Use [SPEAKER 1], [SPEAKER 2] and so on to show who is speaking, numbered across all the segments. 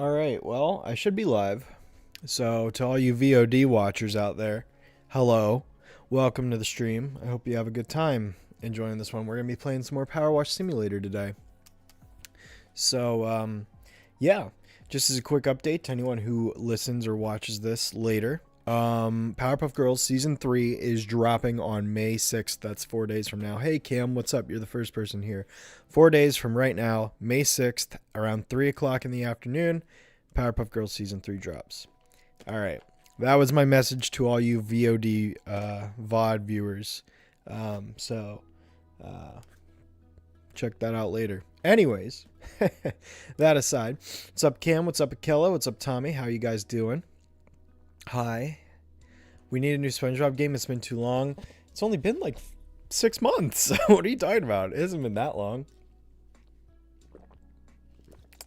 [SPEAKER 1] Alright, well, I should be live. So, to all you VOD watchers out there, hello. Welcome to the stream. I hope you have a good time enjoying this one. We're going to be playing some more PowerWash Simulator today. So, yeah. Just as a quick update to anyone who listens or watches this later. Powerpuff Girls Season 3 is dropping on May 6th. That's 4 days from now. Hey, Cam, what's up? You're the first person here. 4 days from right now, May 6th, around 3 o'clock in the afternoon, Powerpuff Girls Season 3 drops. All right. That was my message to all you VOD VOD viewers. Check that out later. Anyways, that aside, what's up, Cam? What's up, Akella? What's up, Tommy? How you guys doing? Hi. We need a new SpongeBob game. It's been too long. It's only been like 6 months. What are you talking about? It hasn't been that long.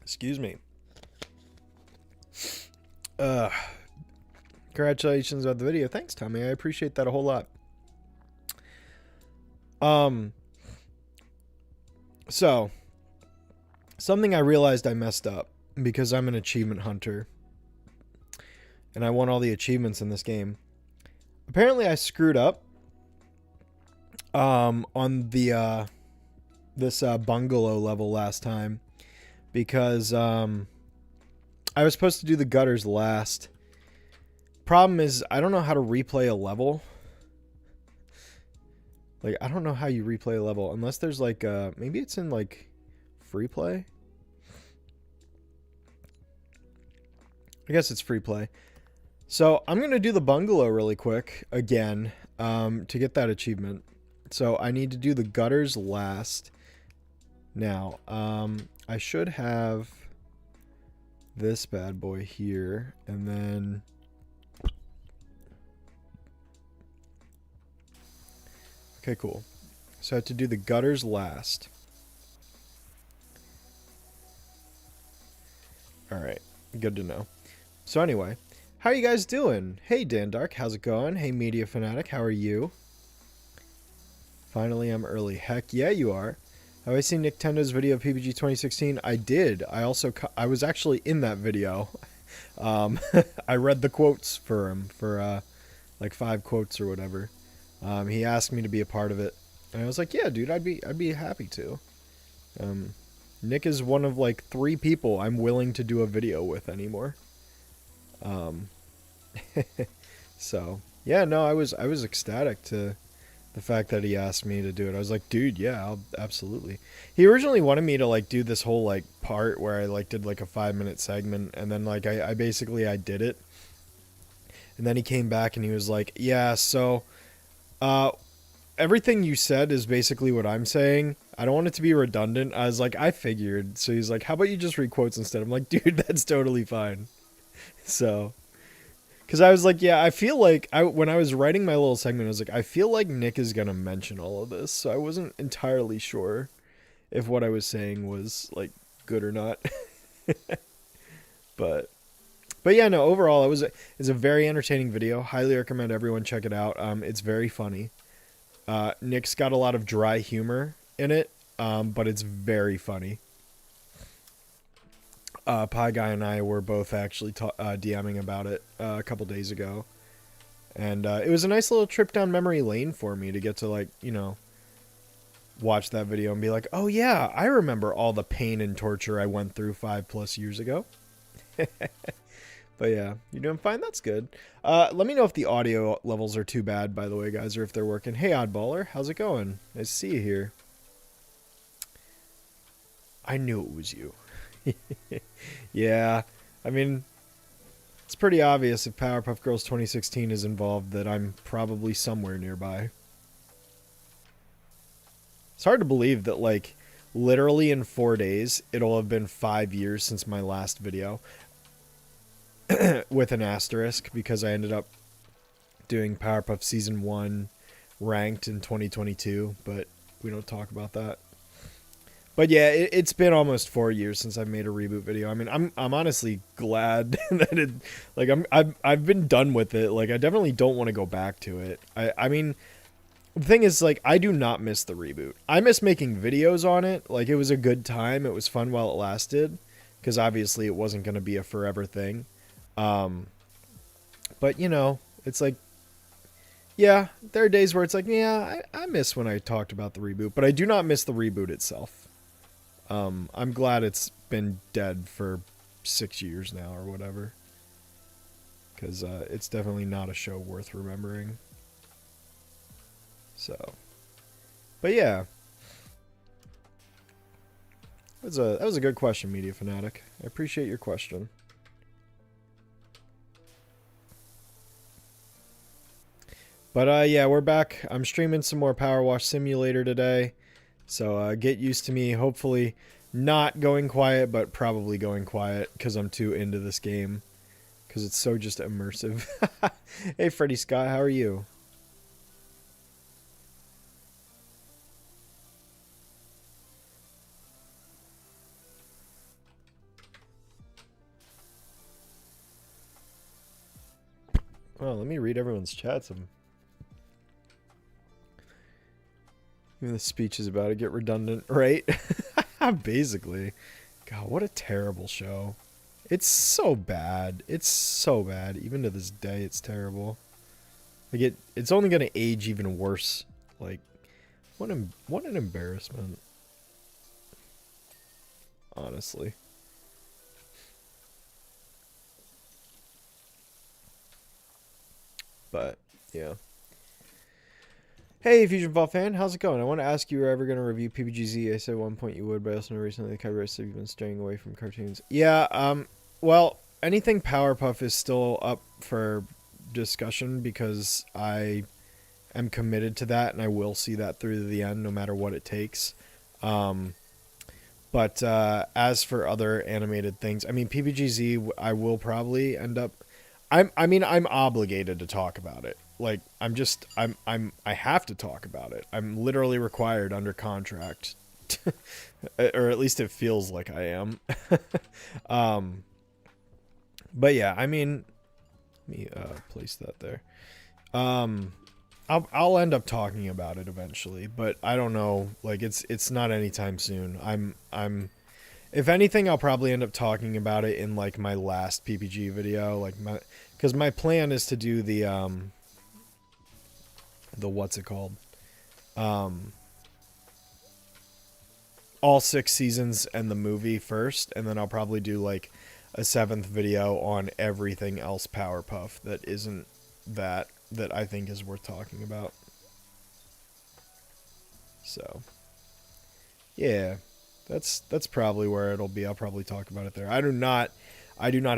[SPEAKER 1] Excuse me. Congratulations on the video. Thanks, Tommy. I appreciate that a whole lot. So, something I realized I messed up because I'm an achievement hunter. And I won all the achievements in this game. Apparently, I screwed up on the this bungalow level last time because I was supposed to do the gutters last. Problem is, I don't know how to replay a level. Like, I don't know how you replay a level unless there's like maybe it's in like free play. I guess it's free play. So I'm going to do the bungalow really quick again to get that achievement. So I need to do the gutters last. Now, I should have this bad boy here and then... Okay, cool. So I have to do the gutters last. Alright, good to know. So anyway... How are you guys doing? Hey, Dan Dark, how's it going? Hey, Media Fanatic, how are you? Finally, I'm early. Heck yeah, you are. Have I seen Nintendo's video of PBG 2016? I did. I was actually in that video. I read the quotes for him, for like 5 quotes or whatever. He asked me to be a part of it, and I was like, yeah, dude, I'd be happy to. Nick is one of like 3 people I'm willing to do a video with anymore. So yeah, no, I was ecstatic to the fact that he asked me to do it. I was like, dude, yeah, I'll absolutely. He originally wanted me to like do this whole like part where I like did like a 5-minute segment, and then like I basically I did it, and then he came back and he was like, yeah, so everything you said is basically what I'm saying. I don't want it to be redundant. I was like, I figured. So he's like, how about you just read quotes instead? I'm like, dude, that's totally fine. So, because I was like, yeah, I feel like when I was writing my little segment, I was like, I feel like Nick is going to mention all of this. So I wasn't entirely sure if what I was saying was like good or not. but yeah, no, overall it's a very entertaining video. Highly recommend everyone check it out. It's very funny. Nick's got a lot of dry humor in it, but it's very funny. Pie Guy and I were both actually DMing about it a couple days ago. And it was a nice little trip down memory lane for me to get to, like, you know, watch that video and be like, oh yeah, I remember all the pain and torture I went through 5+ years ago. But yeah, you're doing fine? That's good. Let me know if the audio levels are too bad, by the way, guys, or if they're working. Hey, Oddballer, how's it going? Nice to see you here. I knew it was you. Yeah, I mean, it's pretty obvious if Powerpuff Girls 2016 is involved that I'm probably somewhere nearby. It's hard to believe that, like, literally in 4 days, it'll have been 5 years since my last video. With an asterisk, because I ended up doing Powerpuff Season 1 ranked in 2022, but we don't talk about that. But yeah, it's been almost 4 years since I've made a reboot video. I mean, I'm honestly glad that it, like, I've been done with it. Like, I definitely don't want to go back to it. I mean, the thing is, like, I do not miss the reboot. I miss making videos on it. Like, it was a good time. It was fun while it lasted. because obviously it wasn't going to be a forever thing. But you know, it's like, yeah, there are days where it's like, yeah, I miss when I talked about the reboot, but I do not miss the reboot itself. I'm glad it's been dead for 6 years now or whatever, because it's definitely not a show worth remembering. So, but yeah, that was a good question, Media Fanatic. I appreciate your question. But yeah, we're back. I'm streaming some more PowerWash Simulator today, so get used to me. Hopefully not going quiet, but probably going quiet because I'm too into this game because it's so just immersive. Hey, Freddy Scott, how are you? Well, let me read everyone's chats. Even the speech is about to get redundant, right? Basically. God, what a terrible show. It's so bad. It's so bad. Even to this day, it's terrible. Like it's only gonna age even worse. Like, what an embarrassment. Honestly. But yeah. Hey, Fusion Fall fan, how's it going? I want to ask you, you're ever going to review PBGZ? I said at one point you would, but I also know recently the copyright said you've been straying away from cartoons. Yeah, well, anything Powerpuff is still up for discussion because I am committed to that and I will see that through to the end no matter what it takes. But as for other animated things, I mean, PBGZ, I will probably end up... I'm obligated to talk about it. Like, I have to talk about it. I'm literally required under contract. Or at least it feels like I am. But yeah, I mean, let me place that there. I'll end up talking about it eventually, but I don't know. Like, it's not anytime soon. If anything, I'll probably end up talking about it in like my last PPG video, like because my plan is to do the what's it called? All 6 seasons and the movie first, and then I'll probably do like a 7th video on everything else Powerpuff that isn't that I think is worth talking about. So, yeah, that's probably where it'll be. I'll probably talk about it there. I do not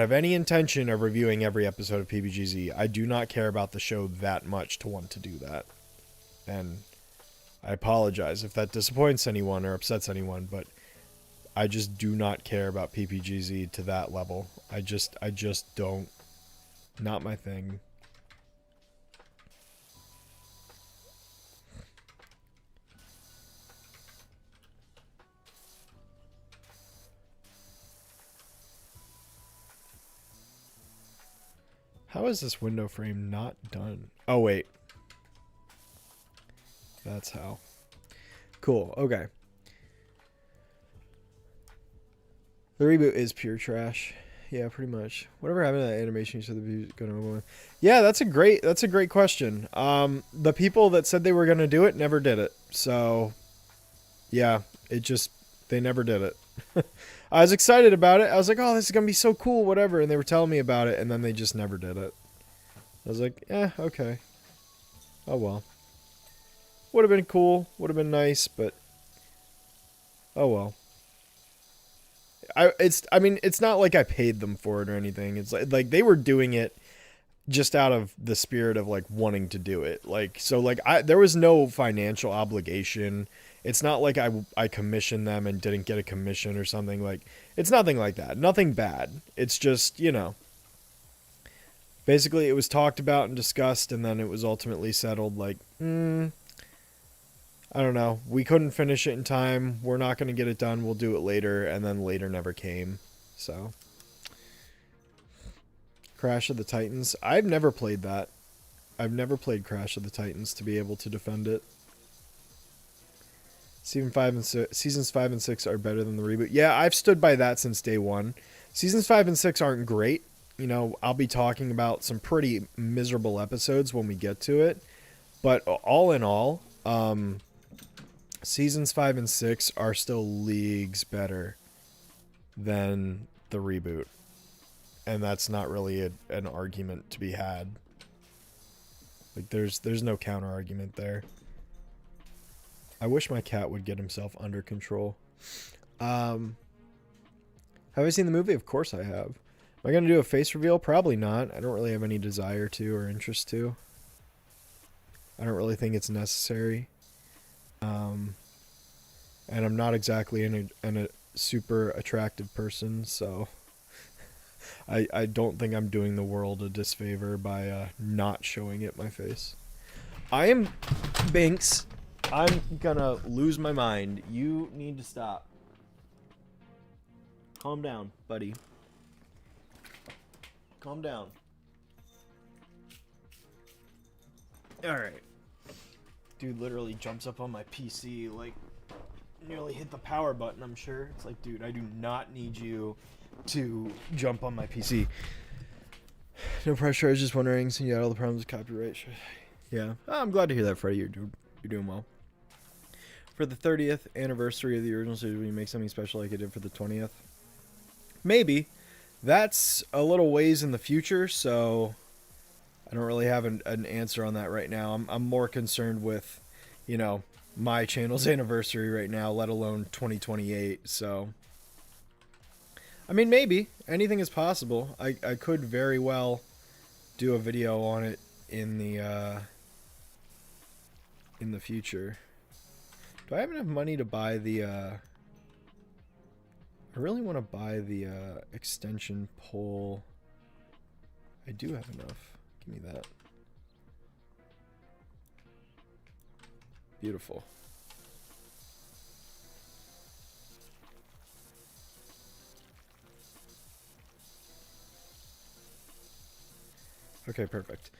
[SPEAKER 1] have any intention of reviewing every episode of PBGZ. I do not care about the show that much to want to do that. And I apologize if that disappoints anyone or upsets anyone, but I just do not care about PPGZ to that level. I just don't. Not my thing. How is this window frame not done? Oh, wait. That's how. Cool. Okay. The reboot is pure trash. Yeah, pretty much. Whatever happened to that animation you said the views going over? Yeah, that's a great question. The people that said they were going to do it never did it. So, yeah, they never did it. I was excited about it. I was like, oh, this is going to be so cool, whatever. And they were telling me about it, and then they just never did it. I was like, okay. Oh, well. Would have been cool. Would have been nice, but... oh, well. It's not like I paid them for it or anything. It's like they were doing it just out of the spirit of, like, wanting to do it. Like, so, like, there was no financial obligation. It's not like I commissioned them and didn't get a commission or something. Like, it's nothing like that. Nothing bad. It's just, you know, basically it was talked about and discussed, and then it was ultimately settled like, I don't know. We couldn't finish it in time. We're not going to get it done. We'll do it later. And then later never came. So, Crash of the Titans. I've never played that. I've never played Crash of the Titans to be able to defend it. Seasons 5 and 6 are better than the reboot. Yeah, I've stood by that since day one. Seasons 5 and 6 aren't great. You know, I'll be talking about some pretty miserable episodes when we get to it. But all in all, seasons 5 and 6 are still leagues better than the reboot. And that's not really an argument to be had. Like, there's no counter argument there. I wish my cat would get himself under control. Have I seen the movie? Of course I have. Am I going to do a face reveal? Probably not. I don't really have any desire to or interest to. I don't really think it's necessary. And I'm not exactly a super attractive person, so I don't think I'm doing the world a disfavor by not showing it my face. I am Binks. I'm gonna lose my mind. You need to stop. Calm down, buddy. Calm down. Alright. Dude literally jumps up on my PC, like, nearly hit the power button, I'm sure. It's like, dude, I do not need you to jump on my PC. No pressure, I was just wondering, so you had all the problems with copyright. Yeah. Oh, I'm glad to hear that, Freddie. You're doing well. For the 30th anniversary of the original series, will you make something special like I did for the 20th? Maybe. That's a little ways in the future, so I don't really have an answer on that right now. I'm more concerned with, you know, my channel's anniversary right now, let alone 2028, so I mean, maybe. Anything is possible. I could very well do a video on it in the future. Do I have enough money to buy the I really want to buy the extension pole. I do have enough. Give me that. Beautiful. Okay, perfect.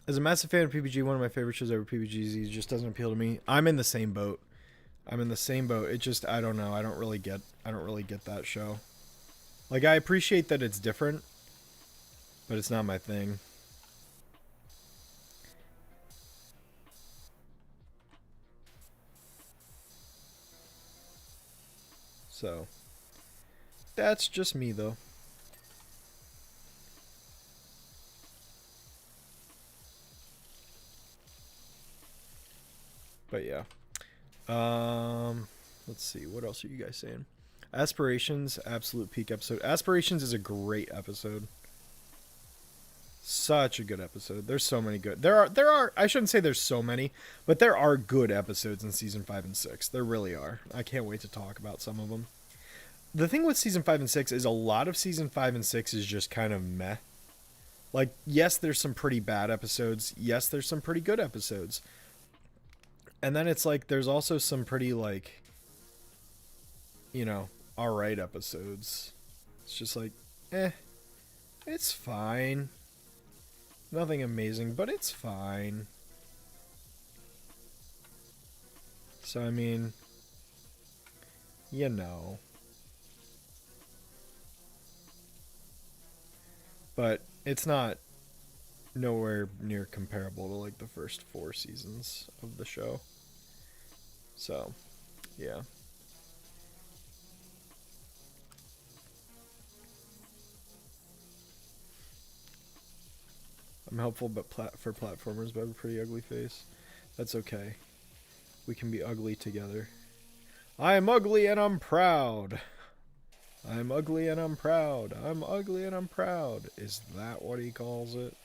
[SPEAKER 1] As a massive fan of PBG, one of my favorite shows ever, PBGZ, just doesn't appeal to me. I'm in the same boat. It just, I don't know. I don't really get that show. Like, I appreciate that it's different, but it's not my thing. So, that's just me, though. But yeah. Let's see. What else are you guys saying? Aspirations, absolute peak episode. Aspirations is a great episode. Such a good episode. There's so many good. There are. I shouldn't say there's so many, but there are good episodes in season 5 and 6. There really are. I can't wait to talk about some of them. The thing with season 5 and 6 is a lot of season 5 and 6 is just kind of meh. Like, yes, there's some pretty bad episodes. Yes, there's some pretty good episodes. And then it's like there's also some pretty, like, you know, alright episodes. It's just like, it's fine. Nothing amazing, but it's fine. So, I mean, you know. But it's not nowhere near comparable to, like, the first 4 seasons of the show. So, yeah. I'm helpful, but for platformers, but I have a pretty ugly face. That's okay. We can be ugly together. I'm ugly and I'm proud. I'm ugly and I'm proud. I'm ugly and I'm proud. Is that what he calls it?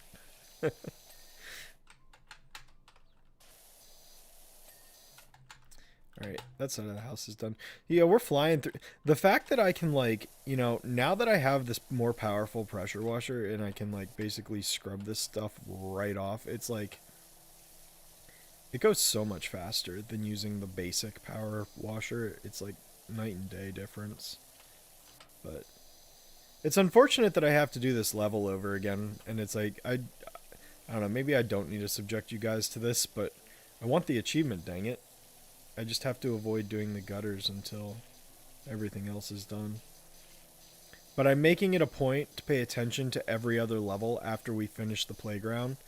[SPEAKER 1] Alright, that side of the house is done. Yeah, we're flying through. The fact that I can, like, you know, now that I have this more powerful pressure washer and I can, like, basically scrub this stuff right off, it's like, it goes so much faster than using the basic power washer. It's like night and day difference. But it's unfortunate that I have to do this level over again, and it's like, I don't know, maybe I don't need to subject you guys to this, but I want the achievement, dang it. I just have to avoid doing the gutters until everything else is done. But I'm making it a point to pay attention to every other level after we finish the playground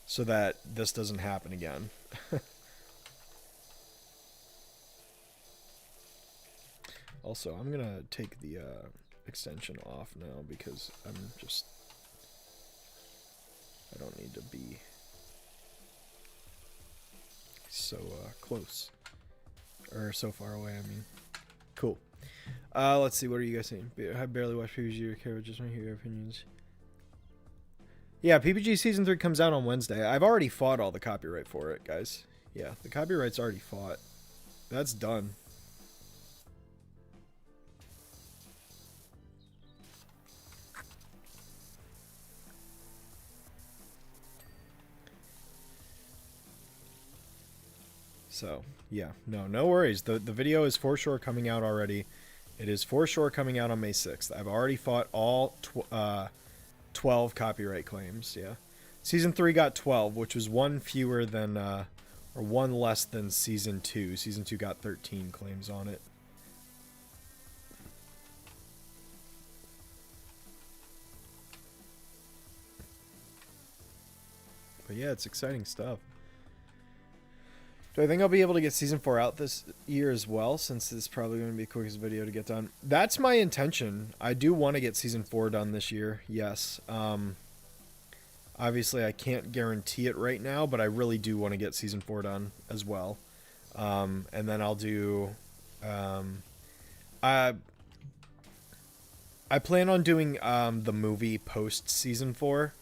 [SPEAKER 1] so that this doesn't happen again. Also, I'm going to take the extension off now because I don't need to be so close. Or so far away, I mean. Cool. Let's see, what are you guys saying? I barely watched PPG or care, but just want to hear your opinions. Yeah, PPG Season 3 comes out on Wednesday. I've already fought all the copyright for it, guys. Yeah, the copyright's already fought. That's done. So, yeah, no worries. The video is for sure coming out already. It is for sure coming out on May 6th. I've already fought all 12 copyright claims, yeah. Season 3 got 12, which was one fewer than, or one less than Season 2. Season 2 got 13 claims on it. But yeah, it's exciting stuff. Do I think I'll be able to get Season 4 out this year as well, since it's probably going to be the quickest video to get done? That's my intention. I do want to get Season 4 done this year, yes. Obviously, I can't guarantee it right now, but I really do want to get Season 4 done as well. And then I'll do... I plan on doing the movie post-Season 4.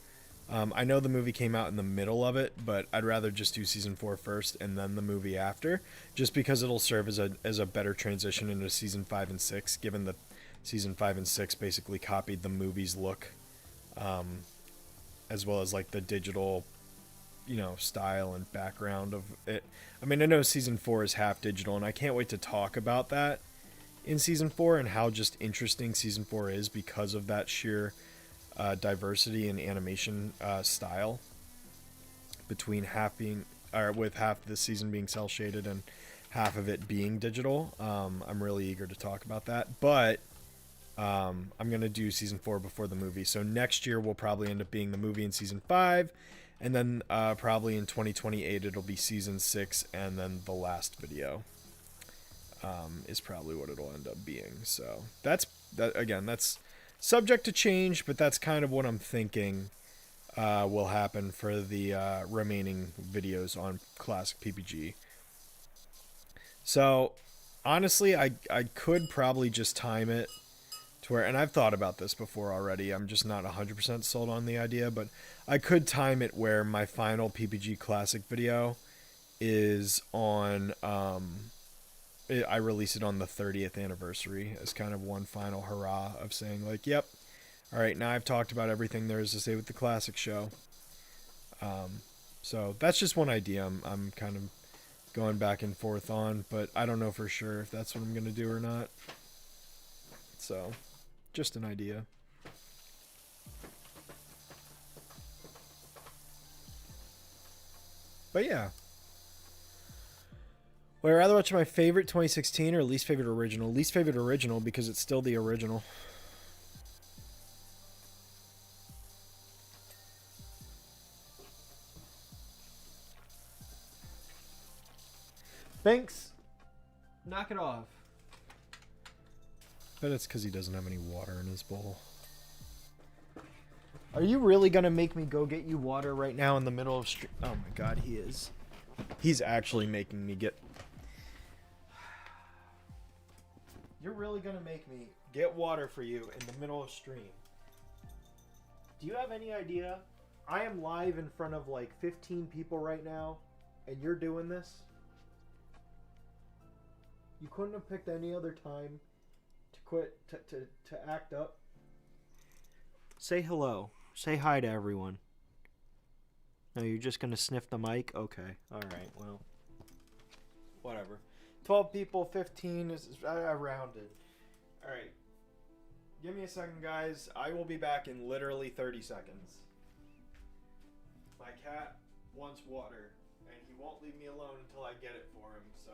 [SPEAKER 1] I know the movie came out in the middle of it, but I'd rather just do Season 4 first and then the movie after, just because it'll serve as a better transition into Season 5 and 6, given that Season 5 and 6 basically copied the movie's look, as well as like the digital, style and background of it. I mean, I know Season 4 is half digital, and I can't wait to talk about that in Season 4 and how just interesting Season 4 is because of that sheer... diversity in animation style between with half the season being cel shaded and half of it being digital. I'm really eager to talk about that, but I'm gonna do Season 4 before the movie, so next year will probably end up being the movie in Season 5, and then probably in 2028 it'll be Season 6, and then the last video is probably what it'll end up being. So that's subject to change, but that's kind of what I'm thinking will happen for the remaining videos on Classic PPG. So, honestly, I could probably just time it to where, and I've thought about this before already, I'm just not 100% sold on the idea, but I could time it where my final PPG Classic video is on... I release it on the 30th anniversary as kind of one final hurrah of saying, like, yep, all right, now I've talked about everything there is to say with the classic show. So that's just one idea I'm kind of going back and forth on, but I don't know for sure if that's what I'm going to do or not. So, just an idea. But yeah. Would I rather watch my favorite 2016 or least favorite original? Least favorite original because it's still the original. Thanks. Knock it off. But it's because he doesn't have any water in his bowl. Are you really going to make me go get you water right now in the middle of stream? Oh my god, he is. He's actually making me get... You're really going to make me get water for you in the middle of stream. Do you have any idea? I am live in front of like 15 people right now, and you're doing this? You couldn't have picked any other time to quit, to act up? Say hello. Say hi to everyone. No, you're just going to sniff the mic? Okay. Alright, well. Whatever. 12 people, 15 is... I rounded. Alright. Give me a second, guys. I will be back in literally 30 seconds. My cat wants water, and he won't leave me alone until I get it for him, so...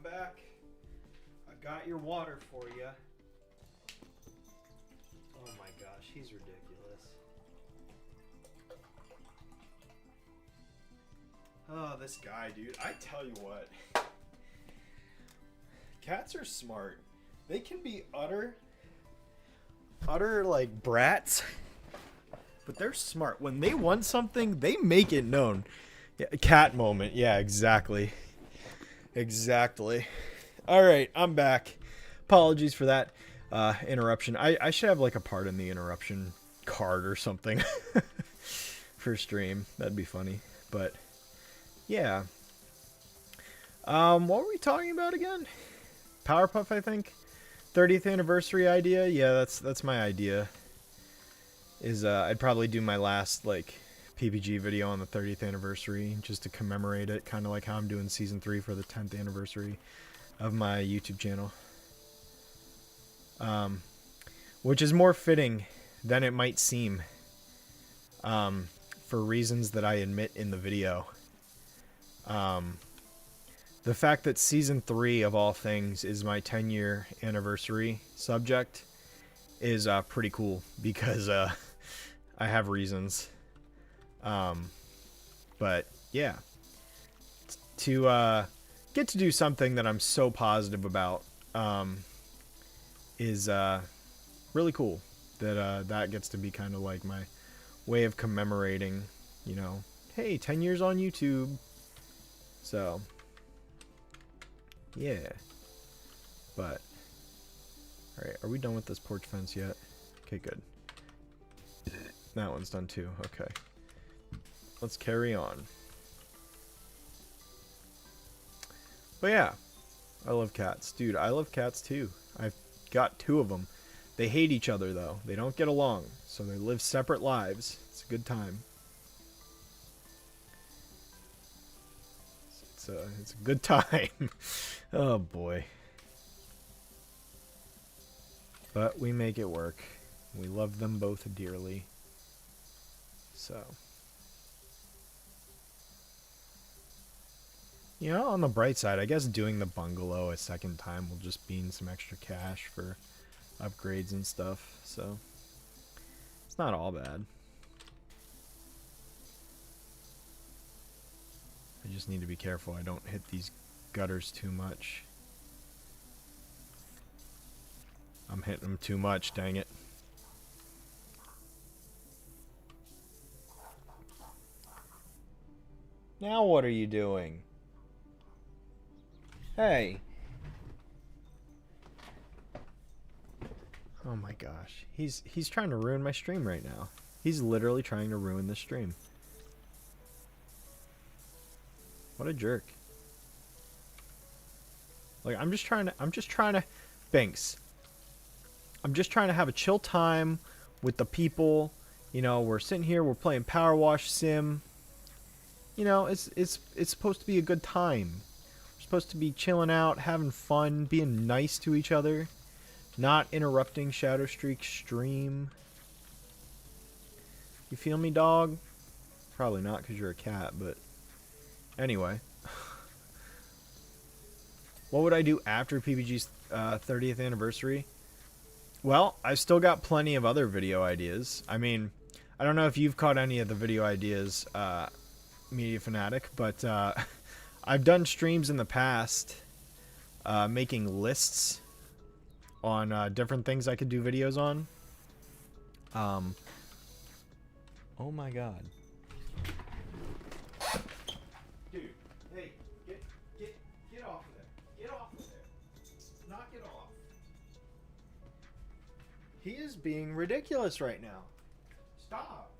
[SPEAKER 1] I'm back. I got your water for you. Oh my gosh, he's ridiculous. Oh, this guy, dude. I tell you what. Cats are smart. They can be utter like brats. But they're smart. When they want something, they make it known. Yeah, cat moment. Yeah, exactly. Exactly. All right, I'm back. Apologies for that interruption. I should have like a part in the interruption card or something for stream. That'd be funny. But yeah. What were we talking about again? Powerpuff, I think. 30th anniversary idea. Yeah, that's my idea. Is I'd probably do my last like PPG video on the 30th anniversary just to commemorate it, kind of like how I'm doing season 3 for the 10th anniversary of my YouTube channel. Which is more fitting than it might seem, for reasons that I admit in the video. The fact that season 3 of all things is my 10-year anniversary subject is pretty cool because I have reasons. But yeah, to get to do something that I'm so positive about is really cool. That gets to be kind of like my way of commemorating, you know, hey, 10 years on YouTube. So yeah, but all right, are we done with this porch fence yet? Okay, good. That one's done too. Okay. Let's carry on. But yeah, I love cats. Dude, I love cats too. I've got 2 of them. They hate each other though. They don't get along, so they live separate lives. It's a good time. It's a good time. Oh boy. But we make it work. We love them both dearly. So, you know, on the bright side, I guess doing the bungalow a second time will just mean some extra cash for upgrades and stuff. So, it's not all bad. I just need to be careful I don't hit these gutters too much. I'm hitting them too much, dang it. Now what are you doing? Hey. Oh my gosh. He's trying to ruin my stream right now. He's literally trying to ruin the stream. What a jerk. Like I'm just trying to Banks. I'm just trying to have a chill time with the people. You know, we're sitting here, we're playing PowerWash Sim. You know, it's supposed to be a good time. We're supposed to be chilling out, having fun, being nice to each other, not interrupting Shadow Streak's stream. You feel me, dog? Probably not because you're a cat, but anyway. What would I do after PPG's 30th anniversary? Well, I've still got plenty of other video ideas. I mean, I don't know if you've caught any of the video ideas, Media Fanatic, but I've done streams in the past making lists on different things I could do videos on. Oh my god. Dude, hey, get off of there. Get off of there. Knock it off. He is being ridiculous right now. Stop.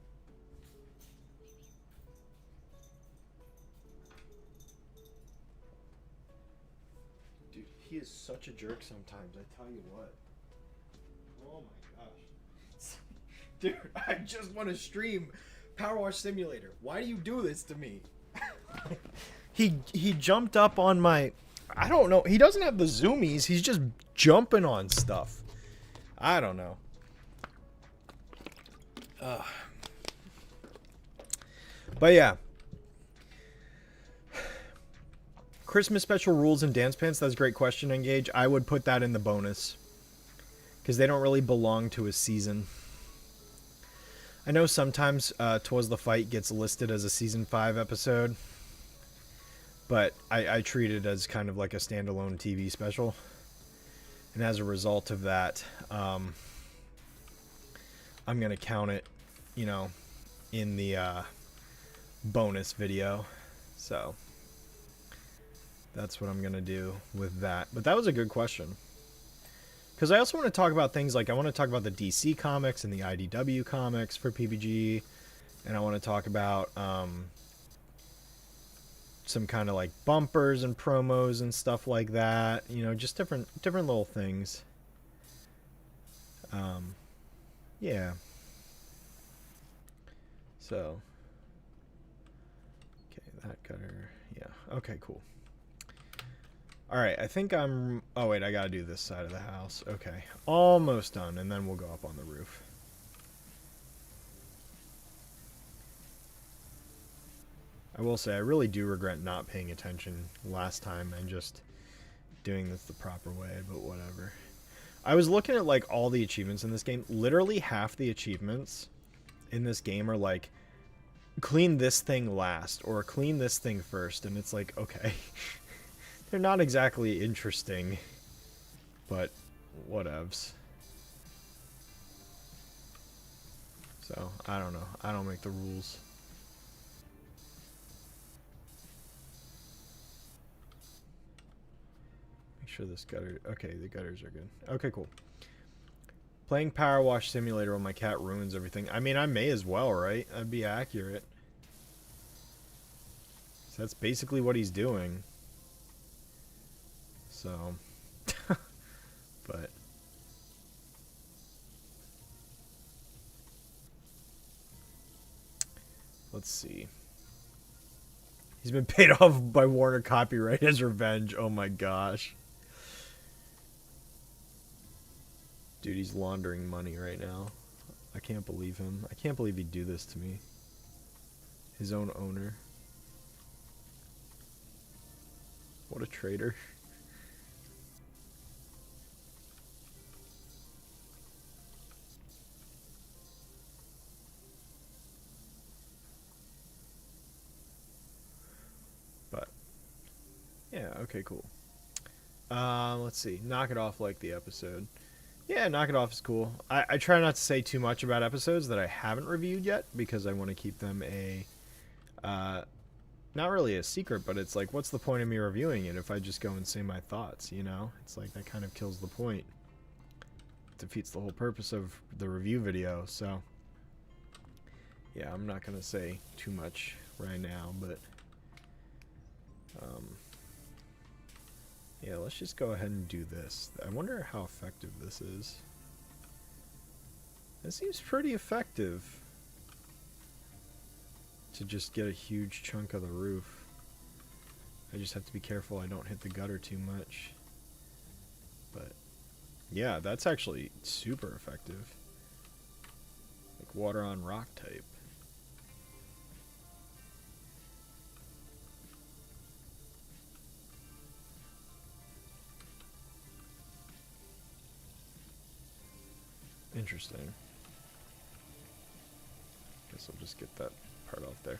[SPEAKER 1] Dude, he is such a jerk sometimes, I tell you what. Oh my gosh. Dude, I just want to stream PowerWash Simulator. Why do you do this to me? He jumped up on my... I don't know. He doesn't have the zoomies. He's just jumping on stuff. I don't know. But yeah. Christmas special rules and dance pants. That's a great question, Engage. I would put that in the bonus because they don't really belong to a season. I know sometimes "Twas the Fight" gets listed as a season 5 episode, but I treat it as kind of like a standalone TV special, and as a result of that, I'm gonna count it, you know, in the bonus video. So that's what I'm gonna do with that. But that was a good question, because I also want to talk about things like I want to talk about the DC comics and the IDW comics for PBG, and I want to talk about some kind of like bumpers and promos and stuff like that. You know, just different little things. Yeah. So, okay, that gutter. Yeah. Okay, cool. All right, I think I'm... Oh, wait, I got to do this side of the house. Okay, almost done, and then we'll go up on the roof. I will say, I really do regret not paying attention last time and just doing this the proper way, but whatever. I was looking at, like, all the achievements in this game. Literally half the achievements in this game are, like, clean this thing last, or clean this thing first, and it's like, okay. They're not exactly interesting, but whatevs. So, I don't know. I don't make the rules. Make sure this gutter... Okay, the gutters are good. Okay, cool. Playing PowerWash Simulator when my cat ruins everything. I mean, I may as well, right? That'd be accurate. So that's basically what he's doing. So, but let's see. He's been paid off by Warner Copyright as revenge. Oh my gosh. Dude, he's laundering money right now. I can't believe him. I can't believe he'd do this to me. His own owner. What a traitor. Yeah, okay, cool. Let's see. Knock it off like the episode. Yeah, Knock It Off is cool. I try not to say too much about episodes that I haven't reviewed yet, because I want to keep them a... not really a secret, but it's like, what's the point of me reviewing it if I just go and say my thoughts, you know? It's like, that kind of kills the point. It defeats the whole purpose of the review video, so... Yeah, I'm not going to say too much right now, but... yeah, let's just go ahead and do this. I wonder how effective this is. It seems pretty effective to just get a huge chunk of the roof. I just have to be careful I don't hit the gutter too much. But yeah, that's actually super effective. Like water on rock type. Interesting. Guess I'll just get that part off there.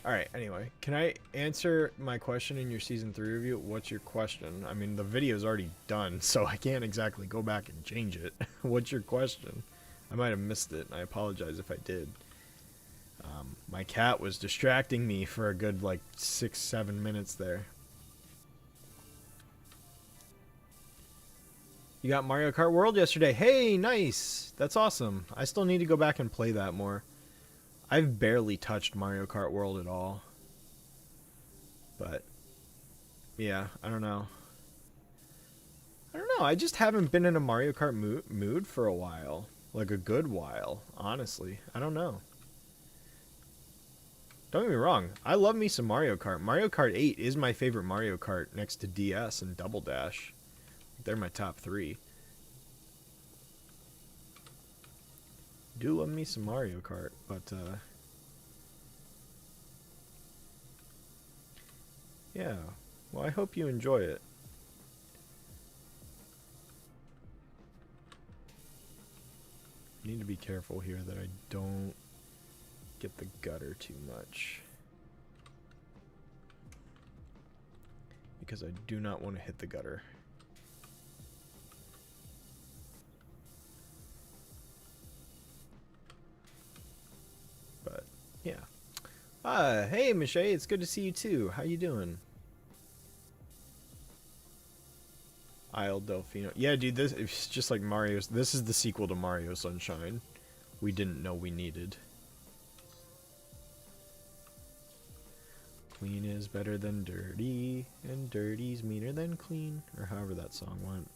[SPEAKER 1] Alright, anyway. Can I answer my question in your Season 3 review? What's your question? I mean, the video's already done, so I can't exactly go back and change it. What's your question? I might have missed it, and I apologize if I did. My cat was distracting me for a good, like, 6-7 minutes there. You got Mario Kart World yesterday. Hey, nice. That's awesome. I still need to go back and play that more. I've barely touched Mario Kart World at all. But, yeah, I don't know. I just haven't been in a Mario Kart mood for a while. Like a good while, honestly. I don't know. Don't get me wrong. I love me some Mario Kart. Mario Kart 8 is my favorite Mario Kart next to DS and Double Dash. They're my top 3. Do love me some Mario Kart, but yeah. Well, I hope you enjoy it. I need to be careful here that I don't get the gutter too much. Because I do not want to hit the gutter. But, yeah. Hey, Michelle, it's good to see you too. How you doing? Isle Delfino. Yeah, dude, this it's just like Mario's. This is the sequel to Mario Sunshine. We didn't know we needed. Clean is better than dirty, and dirty's meaner than clean, or however that song went.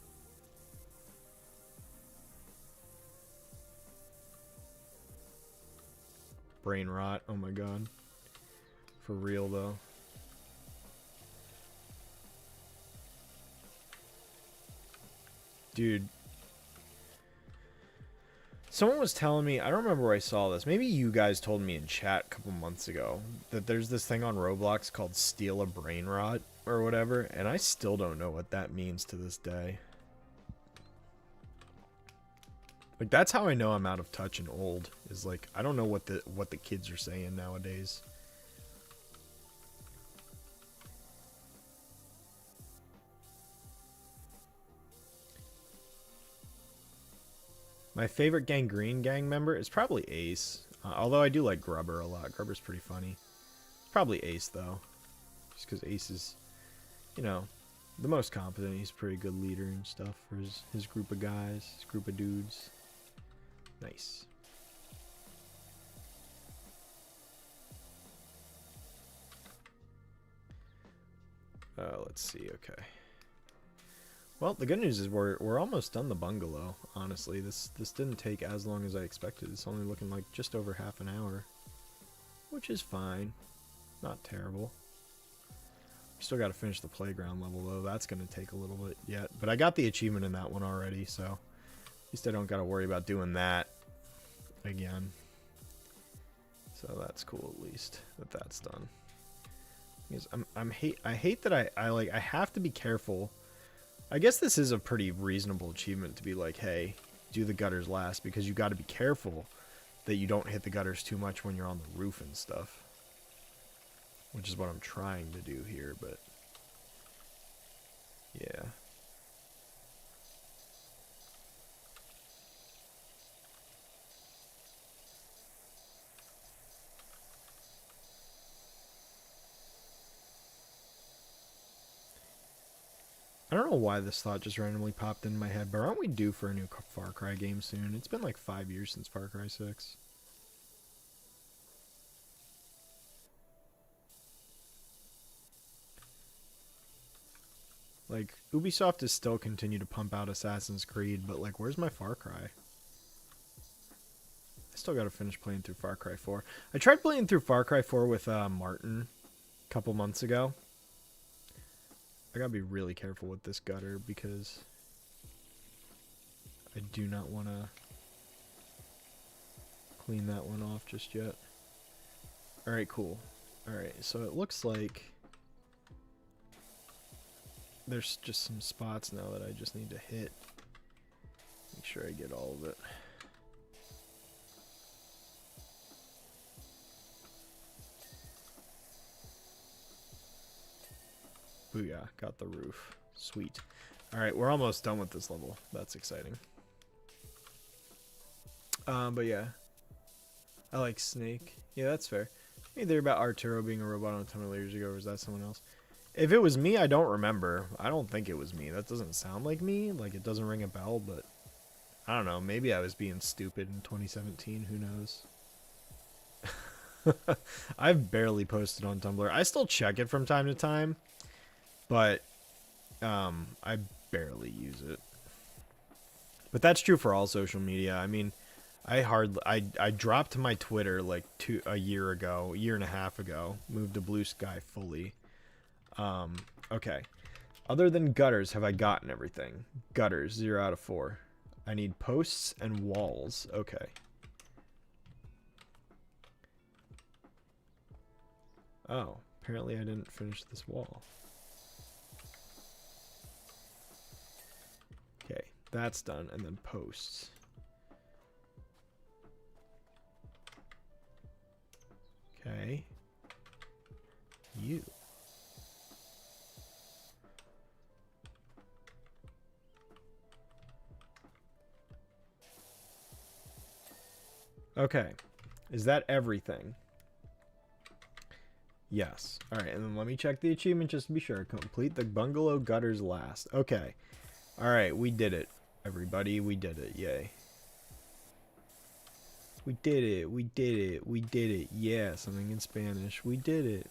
[SPEAKER 1] Brain rot. Oh my god. For real though. Dude. Someone was telling me, I don't remember where I saw this. Maybe you guys told me in chat a couple months ago that there's this thing on Roblox called steal a brain rot or whatever, and I still don't know what that means to this day. Like, that's how I know I'm out of touch and old. Is like, I don't know what the kids are saying nowadays. My favorite Gangrene gang member is probably Ace. Although I do like Grubber a lot. Grubber's pretty funny. It's probably Ace, though. Just because Ace is, you know, the most competent. He's a pretty good leader and stuff for his group of guys, his group of dudes. Nice. Let's see. Okay. Well, the good news is we're almost done the bungalow. Honestly, this didn't take as long as I expected. It's only looking like just over half an hour, which is fine. Not terrible. We still got to finish the playground level though. That's going to take a little bit yet, but I got the achievement in that one already, so at least I don't got to worry about doing that again. So that's cool at least that that's done. Because I hate that I have to be careful. I guess this is a pretty reasonable achievement to be like, hey, do the gutters last, because you got to be careful that you don't hit the gutters too much when you're on the roof and stuff. Which is what I'm trying to do here, but yeah. I don't know why this thought just randomly popped in my head, but aren't we due for a new Far Cry game soon? It's been like 5 years since Far Cry 6. Like, Ubisoft is still continue to pump out Assassin's Creed, but like, where's my Far Cry? I still gotta finish playing through Far Cry 4. I tried playing through Far Cry 4 with Martin a couple months ago. I gotta be really careful with this gutter because I do not want to clean that one off just yet. Alright, cool. Alright, so it looks like there's just some spots now that I just need to hit. Make sure I get all of it. Booyah, got the roof. Sweet. Alright, we're almost done with this level. That's exciting. But yeah. I like Snake. Yeah, that's fair. Either about Arturo being a robot on 10 years ago, or was that someone else? If it was me, I don't remember. I don't think it was me. That doesn't sound like me. Like, it doesn't ring a bell, but I don't know. Maybe I was being stupid in 2017. Who knows? I've barely posted on Tumblr. I still check it from time to time, but I barely use it. But that's true for all social media. I mean, I dropped my Twitter like a year and a half ago. Moved to Blue Sky fully. Okay. Other than gutters, have I gotten everything? Gutters, 0 out of 4. I need posts and walls. Okay. Oh, apparently I didn't finish this wall. That's done, and then posts. Okay. You. Okay. Is that everything? Yes. All right, and then let me check the achievement just to be sure. Complete the bungalow gutters last. Okay. All right, we did it, everybody. We did it. Yay. We did it. We did it. We did it. Yeah, something in Spanish. We did it.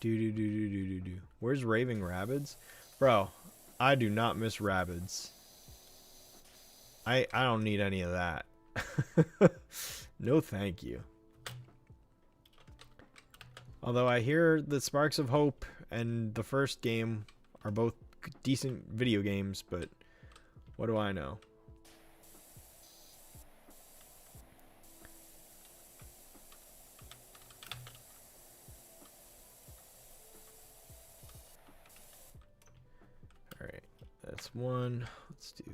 [SPEAKER 1] Do. Where's Raving Rabbids? Bro, I do not miss Rabbids. I don't need any of that. No, thank you. Although I hear that Sparks of Hope and the first game are both decent video games, but what do I know? Alright, that's one. Let's do...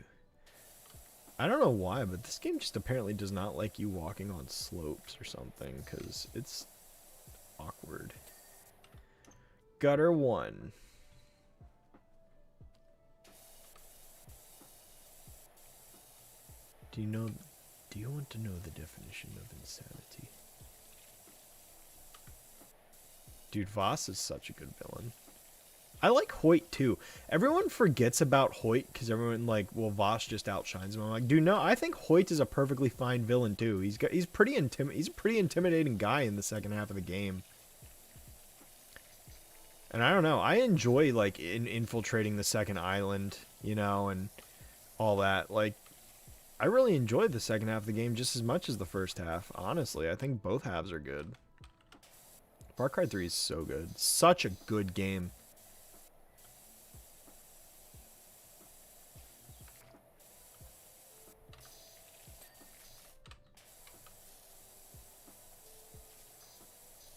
[SPEAKER 1] I don't know why, but this game just apparently does not like you walking on slopes or something, because it's awkward. Gutter 1. Do you want to know the definition of insanity? Dude, Voss is such a good villain. I like Hoyt too. Everyone forgets about Hoyt because everyone like, well, Voss just outshines him. I'm like, dude, no, I think Hoyt is a perfectly fine villain too. He's a pretty intimidating guy in the second half of the game. And I don't know, I enjoy like infiltrating the second island, you know, and all that. Like, I really enjoyed the second half of the game just as much as the first half. Honestly, I think both halves are good. Far Cry 3 is so good. Such a good game.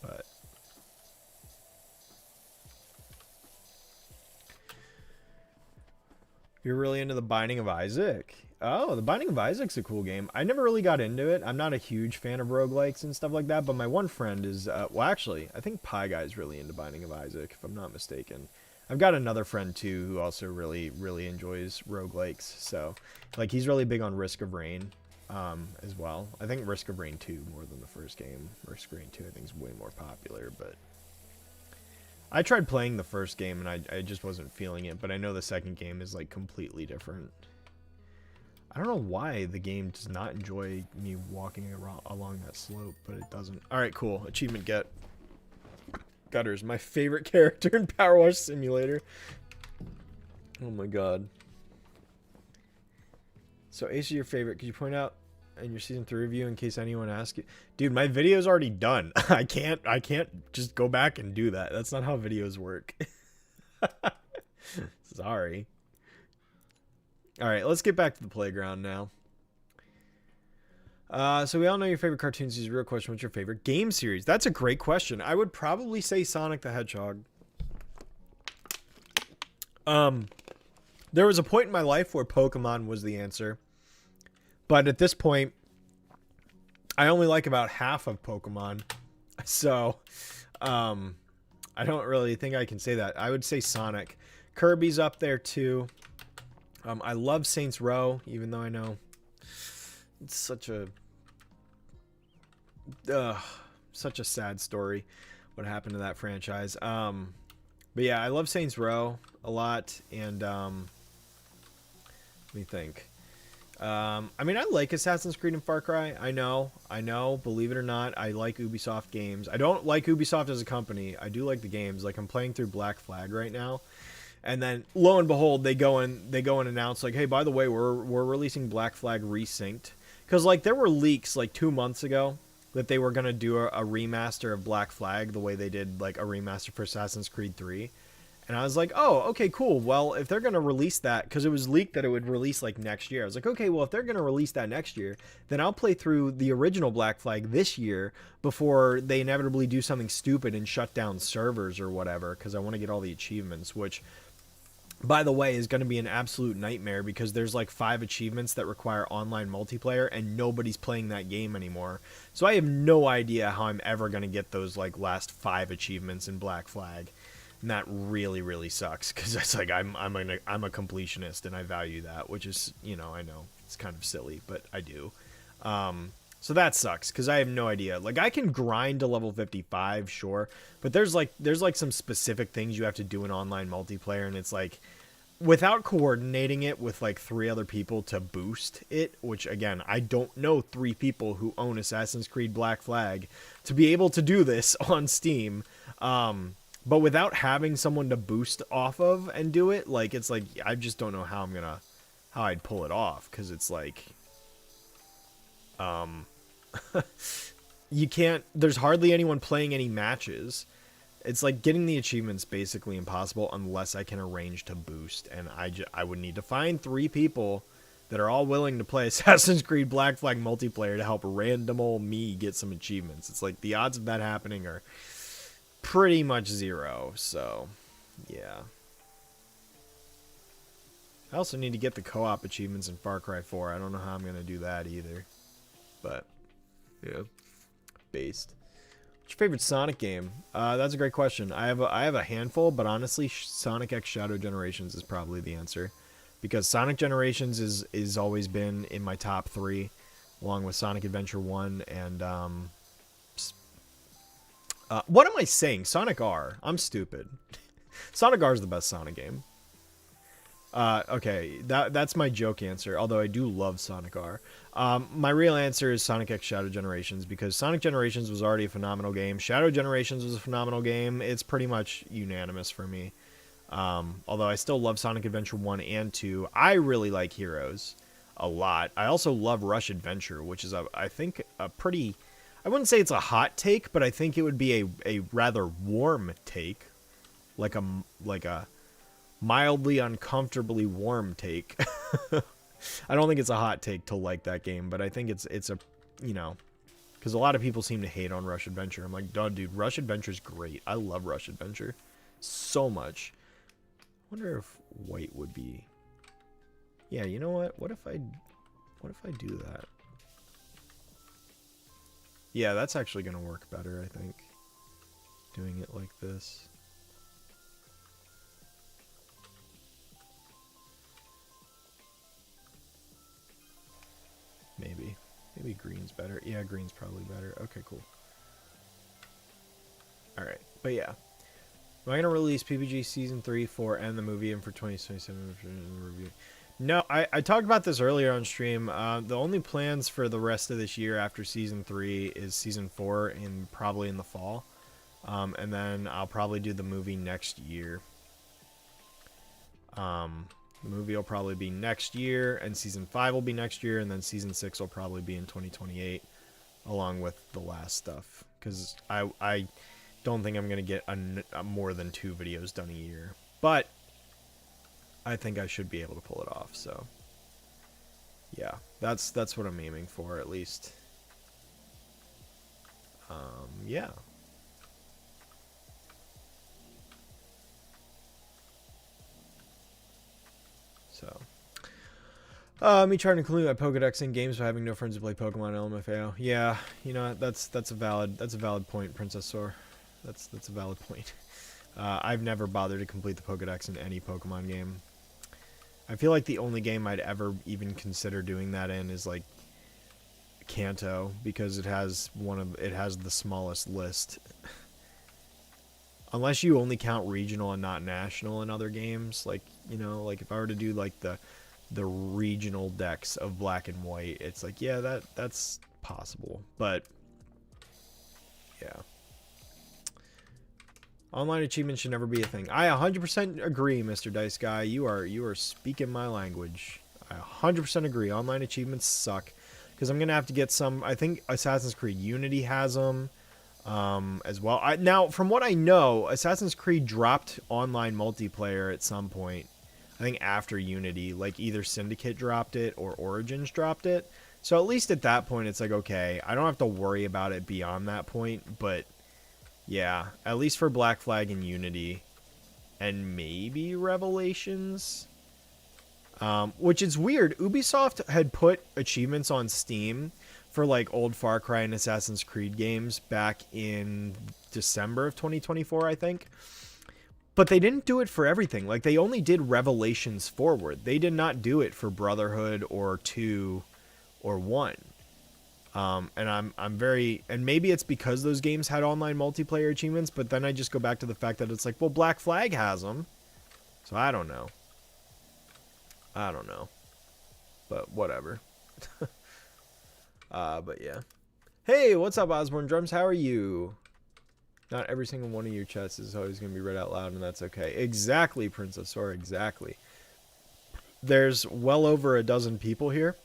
[SPEAKER 1] But you're really into The Binding of Isaac? Oh, The Binding of Isaac's a cool game. I never really got into it. I'm not a huge fan of roguelikes and stuff like that, but my one friend is, well, actually, I think Pie Guy's really into Binding of Isaac, if I'm not mistaken. I've got another friend, too, who also really, really enjoys roguelikes, so, like, he's really big on Risk of Rain, as well. I think Risk of Rain 2 more than the first game. Risk of Rain 2, I think, is way more popular, but... I tried playing the first game, and I just wasn't feeling it, but I know the second game is, like, completely different. I don't know why the game does not enjoy me walking along that slope, but it doesn't. Alright, cool. Achievement get. Gutters, my favorite character in PowerWash Simulator. Oh my god. So, Ace is your favorite. Could you point out in your Season 3 review in case anyone asks you? Dude, my video's already done. I can't just go back and do that. That's not how videos work. Sorry. Alright, let's get back to the playground now. So we all know your favorite cartoon series. Real question, what's your favorite game series? That's a great question. I would probably say Sonic the Hedgehog. There was a point in my life where Pokemon was the answer. But at this point, I only like about half of Pokemon. So, I don't really think I can say that. I would say Sonic. Kirby's up there too. I love Saints Row, even though I know it's such a sad story what happened to that franchise. But yeah, I love Saints Row a lot, and let me think. I mean, I like Assassin's Creed and Far Cry. I know, believe it or not, I like Ubisoft games. I don't like Ubisoft as a company. I do like the games. Like, I'm playing through Black Flag right now. And then, lo and behold, they go and announce, like, hey, by the way, we're releasing Black Flag Resynced. Because, like, there were leaks, like, 2 months ago that they were going to do a remaster of Black Flag the way they did, like, a remaster for Assassin's Creed 3. And I was like, oh, okay, cool. Well, if they're going to release that, because it was leaked that it would release, like, next year. I was like, okay, well, if they're going to release that next year, then I'll play through the original Black Flag this year before they inevitably do something stupid and shut down servers or whatever, because I want to get all the achievements, which... by the way, is going to be an absolute nightmare because there's like 5 achievements that require online multiplayer and nobody's playing that game anymore. So I have no idea how I'm ever going to get those like last 5 achievements in Black Flag. And that really, really sucks because it's like I'm a completionist and I value that, which is, you know, I know it's kind of silly, but I do. So that sucks because I have no idea. Like I can grind to level 55, sure, but there's like some specific things you have to do in online multiplayer, and it's like without coordinating it with like 3 other people to boost it, which again, I don't know 3 people who own Assassin's Creed Black Flag to be able to do this on Steam. But without having someone to boost off of and do it, like it's like I just don't know how I'd pull it off because it's like you can't, there's hardly anyone playing any matches. It's like getting the achievements basically impossible unless I can arrange to boost, and I would need to find 3 people that are all willing to play Assassin's Creed Black Flag multiplayer to help random old me get some achievements. It's like the odds of that happening are pretty much 0, so yeah. I also need to get the co-op achievements in Far Cry 4. I don't know how I'm going to do that either. But, yeah. Based. What's your favorite Sonic game? That's a great question. I have a handful, but honestly, Sonic X Shadow Generations is probably the answer. Because Sonic Generations is always been in my top 3, along with Sonic Adventure 1 and, what am I saying? Sonic R. I'm stupid. Sonic R is the best Sonic game. Okay, that's my joke answer, although I do love Sonic R. My real answer is Sonic X Shadow Generations, because Sonic Generations was already a phenomenal game. Shadow Generations was a phenomenal game. It's pretty much unanimous for me. Although I still love Sonic Adventure 1 and 2. I really like Heroes a lot. I also love Rush Adventure, which is, I think, a pretty... I wouldn't say it's a hot take, but I think it would be a rather warm take. Like a mildly uncomfortably warm take. I don't think it's a hot take to like that game, but I think it's a, you know, because a lot of people seem to hate on Rush Adventure. I'm like, dude, Rush Adventure's great. I love Rush Adventure so much. I wonder if white would be... Yeah, you know what? What if I do that? Yeah, that's actually going to work better, I think. Doing it like this. Maybe. Maybe green's better. Yeah, green's probably better. Okay, cool. Alright, but yeah. Am I going to release PPG Season 3, 4, and the movie in for 2027 review? No, I talked about this earlier on stream. The only plans for the rest of this year after Season 3 is Season 4, probably in the fall. And then I'll probably do the movie next year. The movie will probably be next year, and Season 5 will be next year, and then Season 6 will probably be in 2028, along with the last stuff. Because I don't think I'm going to get more than 2 videos done a year. But I think I should be able to pull it off, so yeah, that's what I'm aiming for, at least. Yeah. So, me trying to include my Pokedex in games by having no friends who play Pokemon LMFAO. Yeah, you know, that's a valid point, Princess Sore. That's a valid point. I've never bothered to complete the Pokedex in any Pokemon game. I feel like the only game I'd ever even consider doing that in is like Kanto, because it has the smallest list. Unless you only count regional and not national in other games, like, you know, like if I were to do like the regional decks of Black and White, it's like, yeah, that's possible, but yeah. Online achievements should never be a thing. I 100% agree, Mr. Dice Guy. You are speaking my language. I 100% agree. Online achievements suck, because I'm going to have to get some. I think Assassin's Creed Unity has them as well. Now, from what I know, Assassin's Creed dropped online multiplayer at some point. I think after Unity, like either Syndicate dropped it or Origins dropped it. So at least at that point, it's like, okay, I don't have to worry about it beyond that point, but... Yeah, at least for Black Flag and Unity, and maybe Revelations. Which is weird. Ubisoft had put achievements on Steam for like old Far Cry and Assassin's Creed games back in December of 2024, I think. But they didn't do it for everything. Like, they only did Revelations forward. They did not do it for Brotherhood or 2 or 1. And I'm very, and maybe it's because those games had online multiplayer achievements, but then I just go back to the fact that it's like, well, Black Flag has them. So I don't know. But whatever. But yeah. Hey, what's up, Osborne Drums? How are you? Not every single one of your chats is always going to be read out loud, and that's okay. Exactly, Princess Sora, exactly. There's well over a dozen people here.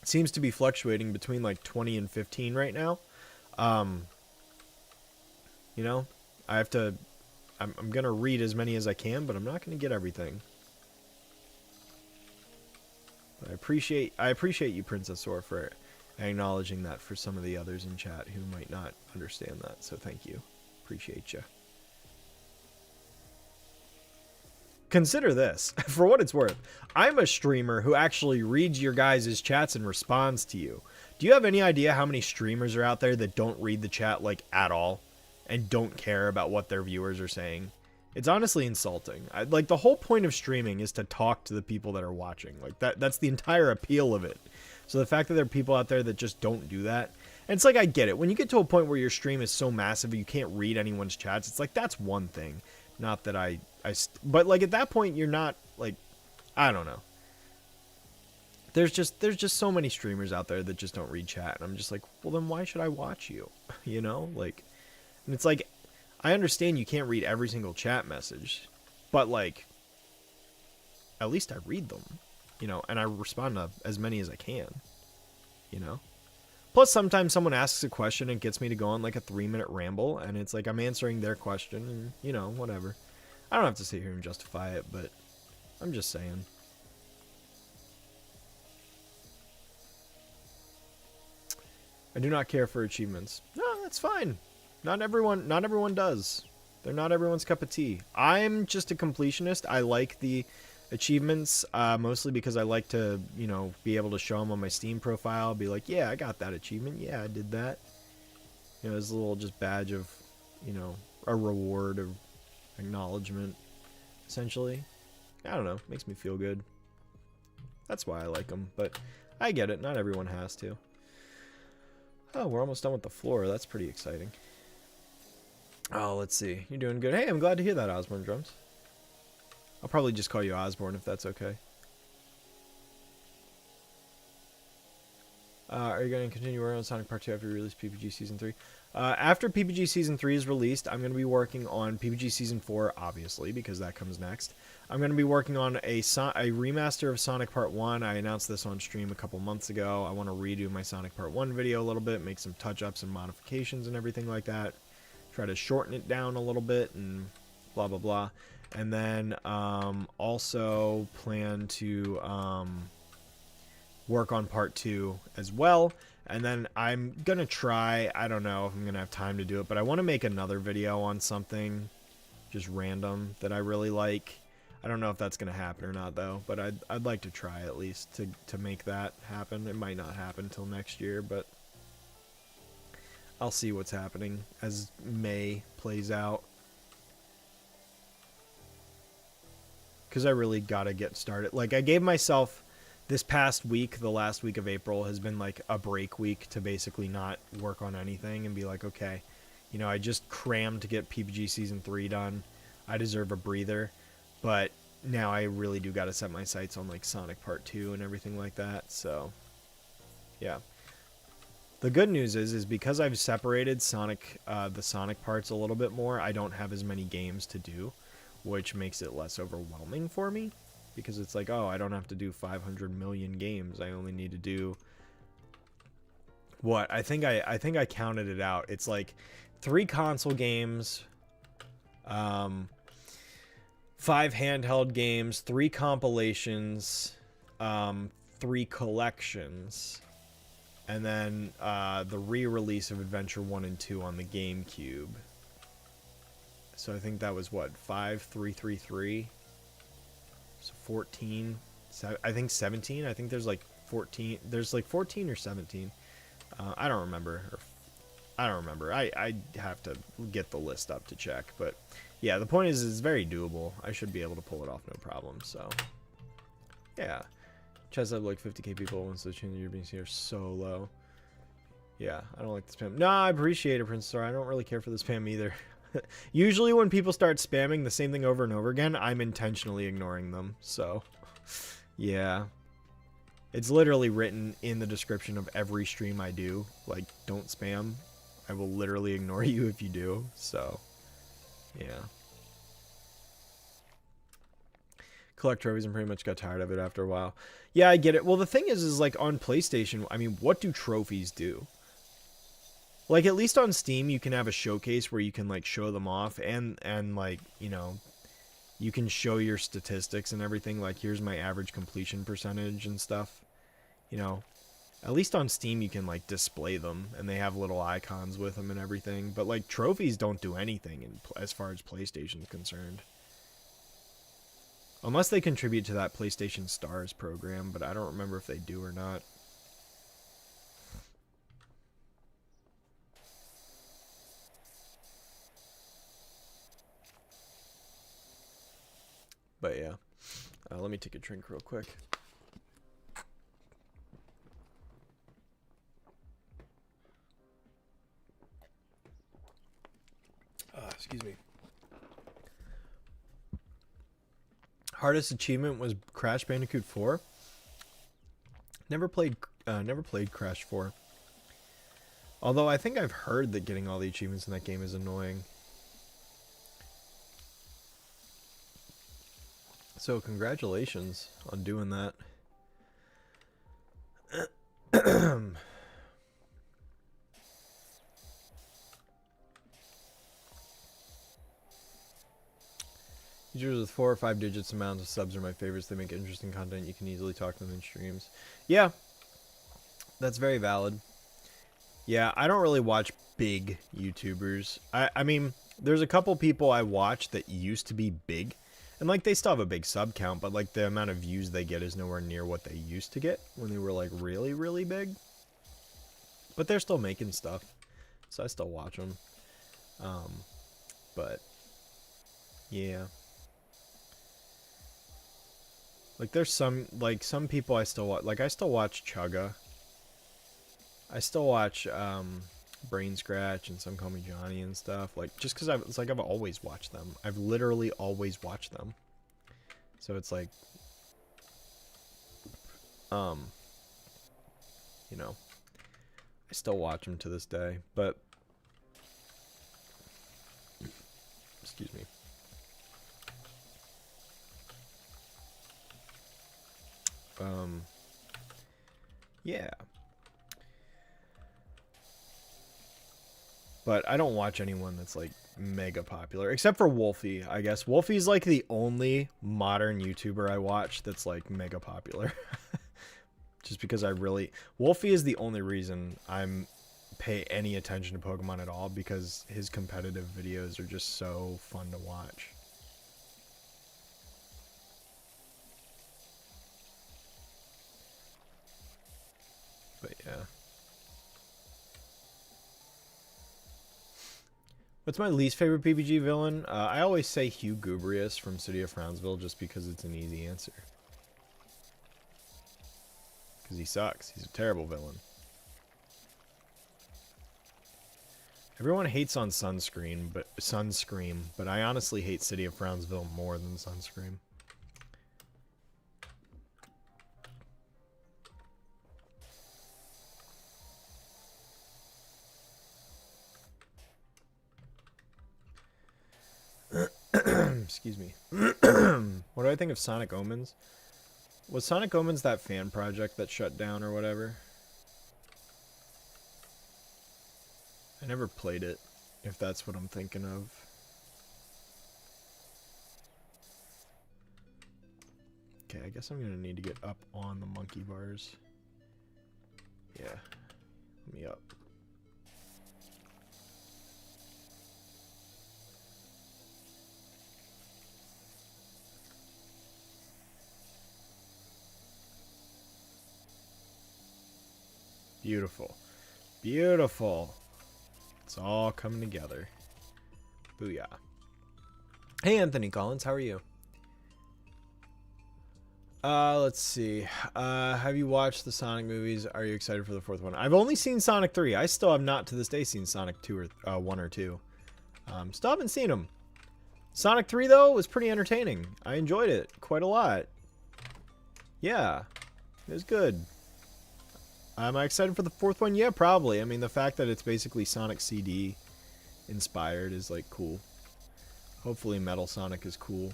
[SPEAKER 1] It seems to be fluctuating between like 20 and 15 right now. You know, I have to... I'm going to read as many as I can, but I'm not going to get everything. But I appreciate you, Princess Sora, for acknowledging that for some of the others in chat who might not understand that. So thank you. Appreciate you. Consider this, for what it's worth. I'm a streamer who actually reads your guys' chats and responds to you. Do you have any idea how many streamers are out there that don't read the chat, like, at all? And don't care about what their viewers are saying? It's honestly insulting. Like, the whole point of streaming is to talk to the people that are watching. Like, that's the entire appeal of it. So the fact that there are people out there that just don't do that, and it's like, I get it. When you get to a point where your stream is so massive you can't read anyone's chats, it's like, that's one thing. Not that but like at that point you're not, like, I don't know. There's just so many streamers out there that just don't read chat, and I'm just like, well, then why should I watch you? You know, like, and it's like, I understand you can't read every single chat message, but like, at least I read them. You know, and I respond to as many as I can, you know? Plus, sometimes someone asks a question and gets me to go on, like, a 3-minute ramble, and it's like I'm answering their question, and, you know, whatever. I don't have to sit here and justify it, but I'm just saying. I do not care for achievements. No, that's fine. Not everyone does. They're not everyone's cup of tea. I'm just a completionist. I like the achievements, mostly because I like to, you know, be able to show them on my Steam profile, be like, yeah, I got that achievement, yeah, I did that. You know, it's a little just badge of, you know, a reward of acknowledgement, essentially. I don't know, makes me feel good. That's why I like them, but I get it, not everyone has to. Oh, we're almost done with the floor, that's pretty exciting. Oh, let's see, you're doing good. Hey, I'm glad to hear that, Osborne Drums. I'll probably just call you Osborne if that's okay. Are you going to continue working on Sonic Part 2 after you release PPG Season 3? After PPG Season 3 is released, I'm going to be working on PPG Season 4, obviously, because that comes next. I'm going to be working on a remaster of Sonic Part 1. I announced this on stream a couple months ago. I want to redo my Sonic Part 1 video a little bit, make some touch-ups and modifications and everything like that. Try to shorten it down a little bit and blah, blah, blah. And then also plan to work on Part 2 as well. And then I'm going to try, I don't know if I'm going to have time to do it, but I want to make another video on something just random that I really like. I don't know if that's going to happen or not, though, but I'd like to try at least to make that happen. It might not happen until next year, but I'll see what's happening as May plays out. Because I really gotta get started. Like, I gave myself this past week, the last week of April, has been like a break week to basically not work on anything and be like, okay, you know, I just crammed to get PPG Season 3 done. I deserve a breather. But now I really do gotta set my sights on like Sonic Part 2 and everything like that. So, yeah. The good news is because I've separated Sonic, the Sonic parts a little bit more, I don't have as many games to do, which makes it less overwhelming for me, because it's like, oh, I don't have to do 500 million games. I only need to do what? I think I counted it out. It's like 3 console games, 5 handheld games, 3 compilations, 3 collections, and then the re-release of Adventure 1 and 2 on the GameCube. So I think that was what, 5333. So 14. I think 17. I think there's like 14. There's like 14 or 17. I don't remember. I don't remember. I have to get the list up to check. But yeah, the point is it's very doable. I should be able to pull it off no problem. So yeah. Chess have like 50k people once the change you're being seen are so low. Yeah, I don't like the spam. No, I appreciate it, Prince Star. I don't really care for the spam either. Usually when people start spamming the same thing over and over again, I'm intentionally ignoring them. So, yeah. It's literally written in the description of every stream I do. Like, don't spam. I will literally ignore you if you do. So, yeah. Collect trophies and pretty much got tired of it after a while. Yeah, I get it. Well, the thing is like on PlayStation, I mean, what do trophies do? Like, at least on Steam, you can have a showcase where you can, like, show them off and like, you know, you can show your statistics and everything. Like, here's my average completion percentage and stuff. You know, at least on Steam, you can, like, display them and they have little icons with them and everything. But, like, trophies don't do anything as far as PlayStation is concerned. Unless they contribute to that PlayStation Stars program, but I don't remember if they do or not. But yeah, let me take a drink real quick. Excuse me. Hardest achievement was Crash Bandicoot 4. Never played Crash 4. Although I think I've heard that getting all the achievements in that game is annoying. So congratulations on doing that. YouTubers with 4 or 5 digits amounts of subs are my favorites. They make interesting content. You can easily talk to them in streams. Yeah, that's very valid. Yeah, I don't really watch big YouTubers. I mean, there's a couple people I watch that used to be big. And, like, they still have a big sub count, but, like, the amount of views they get is nowhere near what they used to get when they were, like, really, really big. But they're still making stuff, so I still watch them. But, yeah. Like, there's some people I still watch. Like, I still watch Chugga. I still watch, Brain Scratch and Some Call Me Johnny and stuff, like, just because I've always watched them. I've literally always watched them. So it's like, you know, I still watch them to this day, but, excuse me. Yeah. But I don't watch anyone that's, like, mega popular. Except for Wolfie, I guess. Wolfie's, like, the only modern YouTuber I watch that's, like, mega popular. Just because I really... Wolfie is the only reason I'm pay any attention to Pokemon at all, because his competitive videos are just so fun to watch. But, yeah. What's my least favorite PBG villain? I always say Hugh Gubrius from City of Frownsville just because it's an easy answer. Because he sucks. He's a terrible villain. Everyone hates on Sunscream, but I honestly hate City of Frownsville more than Sunscream. Excuse me. What do I think of Sonic Omens? Was Sonic Omens that fan project that shut down or whatever? I never played it, if that's what I'm thinking of. Okay, I guess I'm gonna need to get up on the monkey bars. Yeah, let me up. Beautiful. Beautiful. It's all coming together. Booyah. Hey, Anthony Collins. How are you? Let's see. Have you watched the Sonic movies? Are you excited for the fourth one? I've only seen Sonic 3. I still have not to this day seen Sonic 2 or 1 or 2. Still haven't seen them. Sonic 3 though was pretty entertaining. I enjoyed it quite a lot. Yeah, it was good. Am I excited for the fourth one? Yeah, probably. I mean, the fact that it's basically Sonic CD inspired is like cool. Hopefully Metal Sonic is cool.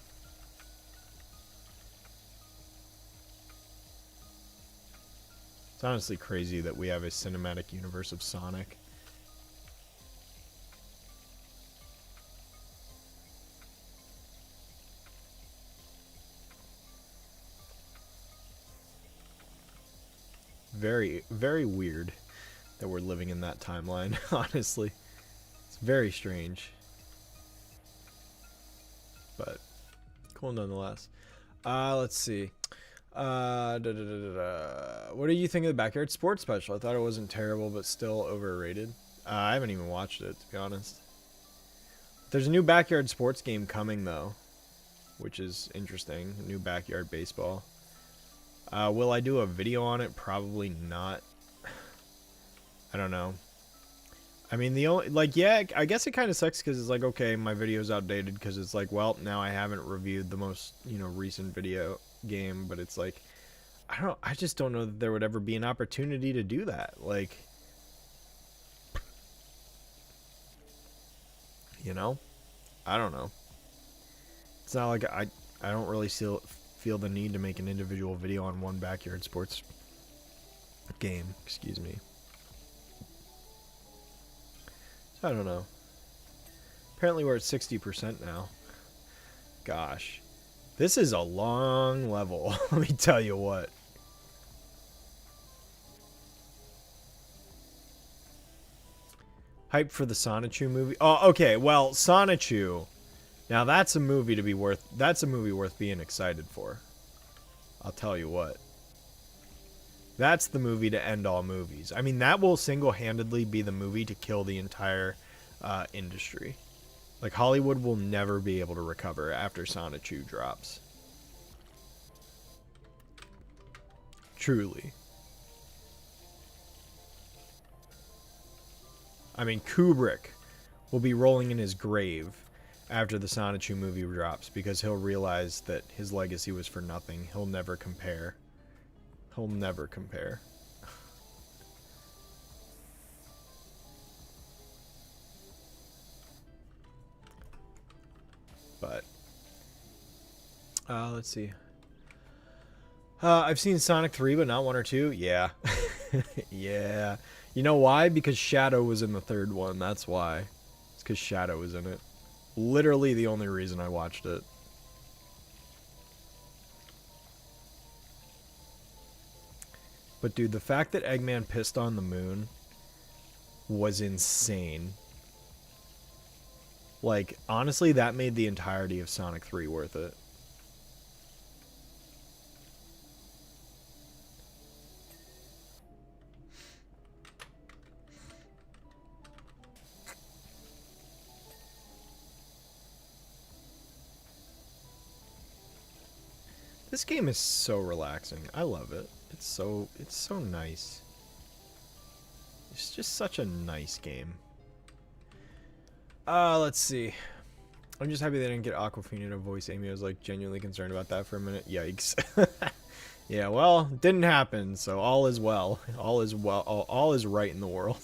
[SPEAKER 1] It's honestly crazy that we have a cinematic universe of Sonic. Very, very weird that we're living in that timeline, honestly. It's very strange. But cool nonetheless. Let's see. What do you think of the Backyard Sports Special? I thought it wasn't terrible, but still overrated. I haven't even watched it, to be honest. There's a new Backyard Sports game coming, though, which is interesting. A new Backyard Baseball. Will I do a video on it? Probably not. I don't know. I mean, the only, like, yeah, I guess it kind of sucks because it's like, okay, my video's outdated because it's like, well, now I haven't reviewed the most, you know, recent video game, but it's like, I just don't know that there would ever be an opportunity to do that. Like, you know, I don't know. It's not like I don't really feel the need to make an individual video on one Backyard Sports game. Excuse me. I don't know. Apparently we're at 60% now. Gosh. This is a long level. Let me tell you what. Hype for the Sonichu movie? Oh, okay. Well, Sonichu. Now that's a movie to be worth being excited for. I'll tell you what. That's the movie to end all movies. I mean, that will single-handedly be the movie to kill the entire industry. Like, Hollywood will never be able to recover after Sonichu drops. Truly. I mean, Kubrick will be rolling in his grave after the Sonichu movie drops because he'll realize that his legacy was for nothing. He'll never compare. He'll never compare. But let's see. I've seen Sonic 3, but not 1 or 2. Yeah. Yeah. You know why? Because Shadow was in the third one. That's why. It's because Shadow was in it. Literally the only reason I watched it. But dude, the fact that Eggman pissed on the moon was insane. Like, honestly, that made the entirety of Sonic 3 worth it. This game is so relaxing. I love it. It's so nice. It's just such a nice game. Let's see. I'm just happy they didn't get Aquafina to voice Amy. I was like genuinely concerned about that for a minute. Yikes. Yeah, well, didn't happen, so all is well. All is well. All is right in the world.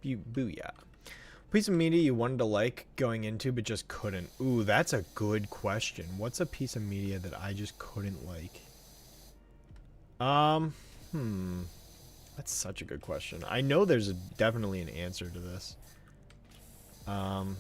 [SPEAKER 1] Booyah. Piece of media you wanted to like going into but just couldn't. Ooh, that's a good question. What's a piece of media that I just couldn't like? That's such a good question. I know there's definitely an answer to this. Um,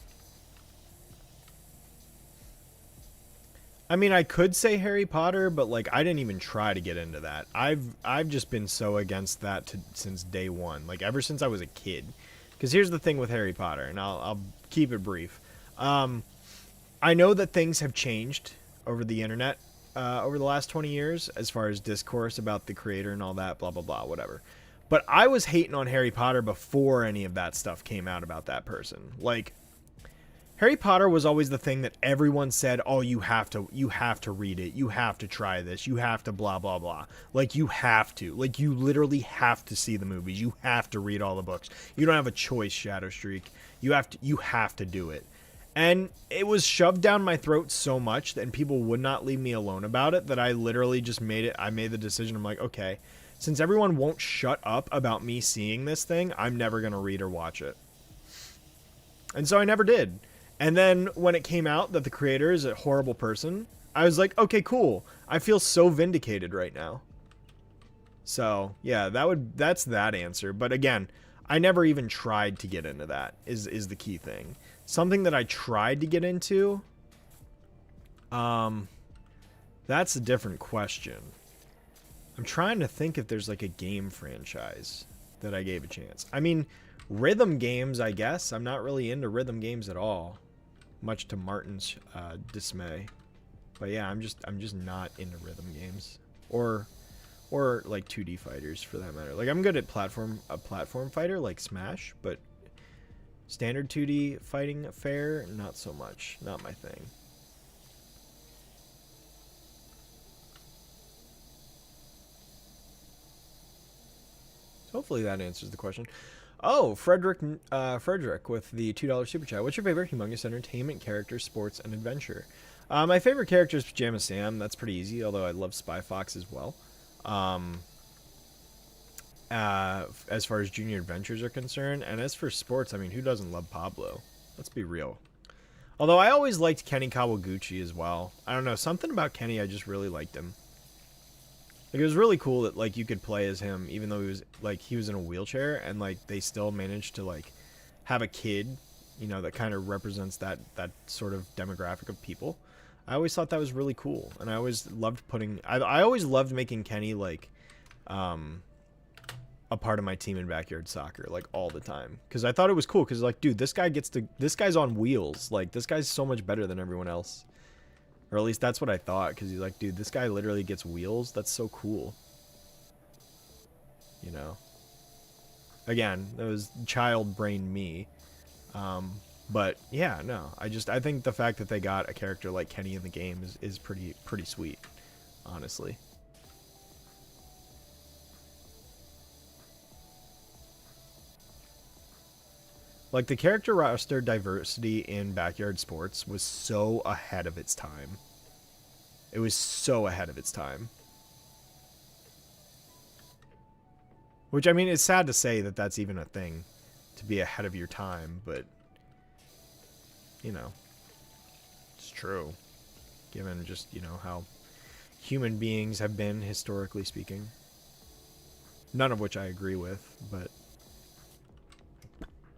[SPEAKER 1] I mean, I could say Harry Potter, but like I didn't even try to get into that. I've just been so against that since day one, like ever since I was a kid. Because here's the thing with Harry Potter, and I'll keep it brief. Um, I know that things have changed over the internet over the last 20 years as far as discourse about the creator and all that, blah blah blah, whatever. But I was hating on Harry Potter before any of that stuff came out about that person. Like Harry Potter was always the thing that everyone said, "Oh, you have to read it. You have to try this. You have to blah blah blah." Like you have to. Like you literally have to see the movies. You have to read all the books. You don't have a choice, Shadow Streak. You have to do it. And it was shoved down my throat so much that people would not leave me alone about it that I literally just made the decision. I'm like, "Okay, since everyone won't shut up about me seeing this thing, I'm never going to read or watch it." And so I never did. And then when it came out that the creator is a horrible person, I was like, okay, cool. I feel so vindicated right now. So, yeah, that's that answer. But again, I never even tried to get into that is the key thing. Something that I tried to get into, that's a different question. I'm trying to think if there's like a game franchise that I gave a chance. I mean, rhythm games, I guess. I'm not really into rhythm games at all, much to Martin's dismay. But yeah, I'm just not into rhythm games or like 2D fighters for that matter. Like I'm good at a platform fighter like Smash, but standard 2D fighting fair, not so much. Not my thing. So hopefully that answers the question. Oh, Frederick with the $2 super chat. What's your favorite humongous entertainment character, sports, and adventure? My favorite character is Pajama Sam. That's pretty easy, although I love Spy Fox as well. As far as junior adventures are concerned, and as for sports, I mean, who doesn't love Pablo? Let's be real. Although I always liked Kenny Kawaguchi as well. I don't know, something about Kenny, I just really liked him. Like, it was really cool that, like, you could play as him, even though he was in a wheelchair, and, like, they still managed to, like, have a kid, you know, that kind of represents that sort of demographic of people. I always thought that was really cool, and I always loved I always loved making Kenny, like, a part of my team in backyard soccer, like, all the time. Because I thought it was cool, because, like, dude, this guy's on wheels. Like, this guy's so much better than everyone else. Or at least that's what I thought, because he's like, dude, this guy literally gets wheels. That's so cool. You know? Again, that was child brain me. But, yeah, no. I think the fact that they got a character like Kenny in the game is pretty sweet, honestly. Like, the character roster diversity in backyard sports was so ahead of its time. It was so ahead of its time. Which, I mean, it's sad to say that that's even a thing, to be ahead of your time, but, you know, it's true. Given just, you know, how human beings have been, historically speaking. None of which I agree with, but,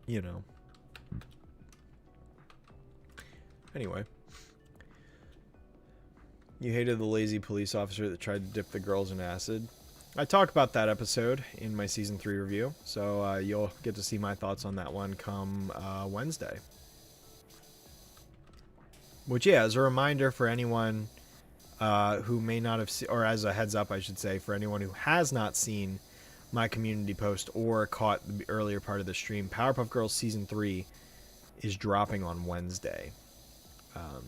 [SPEAKER 1] you know. Anyway. You hated the lazy police officer that tried to dip the girls in acid. I talked about that episode in my Season 3 review, so you'll get to see my thoughts on that one come Wednesday. Which, yeah, as a reminder for anyone who may not have seen, or as a heads up, I should say, for anyone who has not seen my community post or caught the earlier part of the stream, Powerpuff Girls Season 3 is dropping on Wednesday.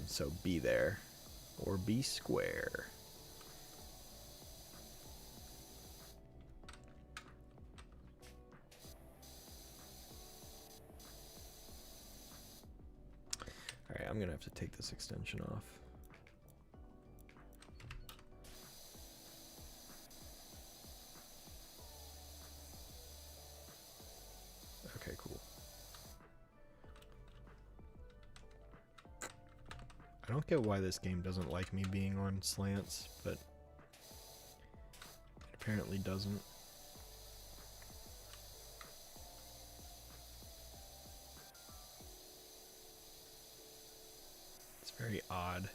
[SPEAKER 1] So be there. Or be square. Alright, I'm gonna have to take this extension off. Okay, cool. I don't get why this game doesn't like me being on slants, but it apparently doesn't. Very odd.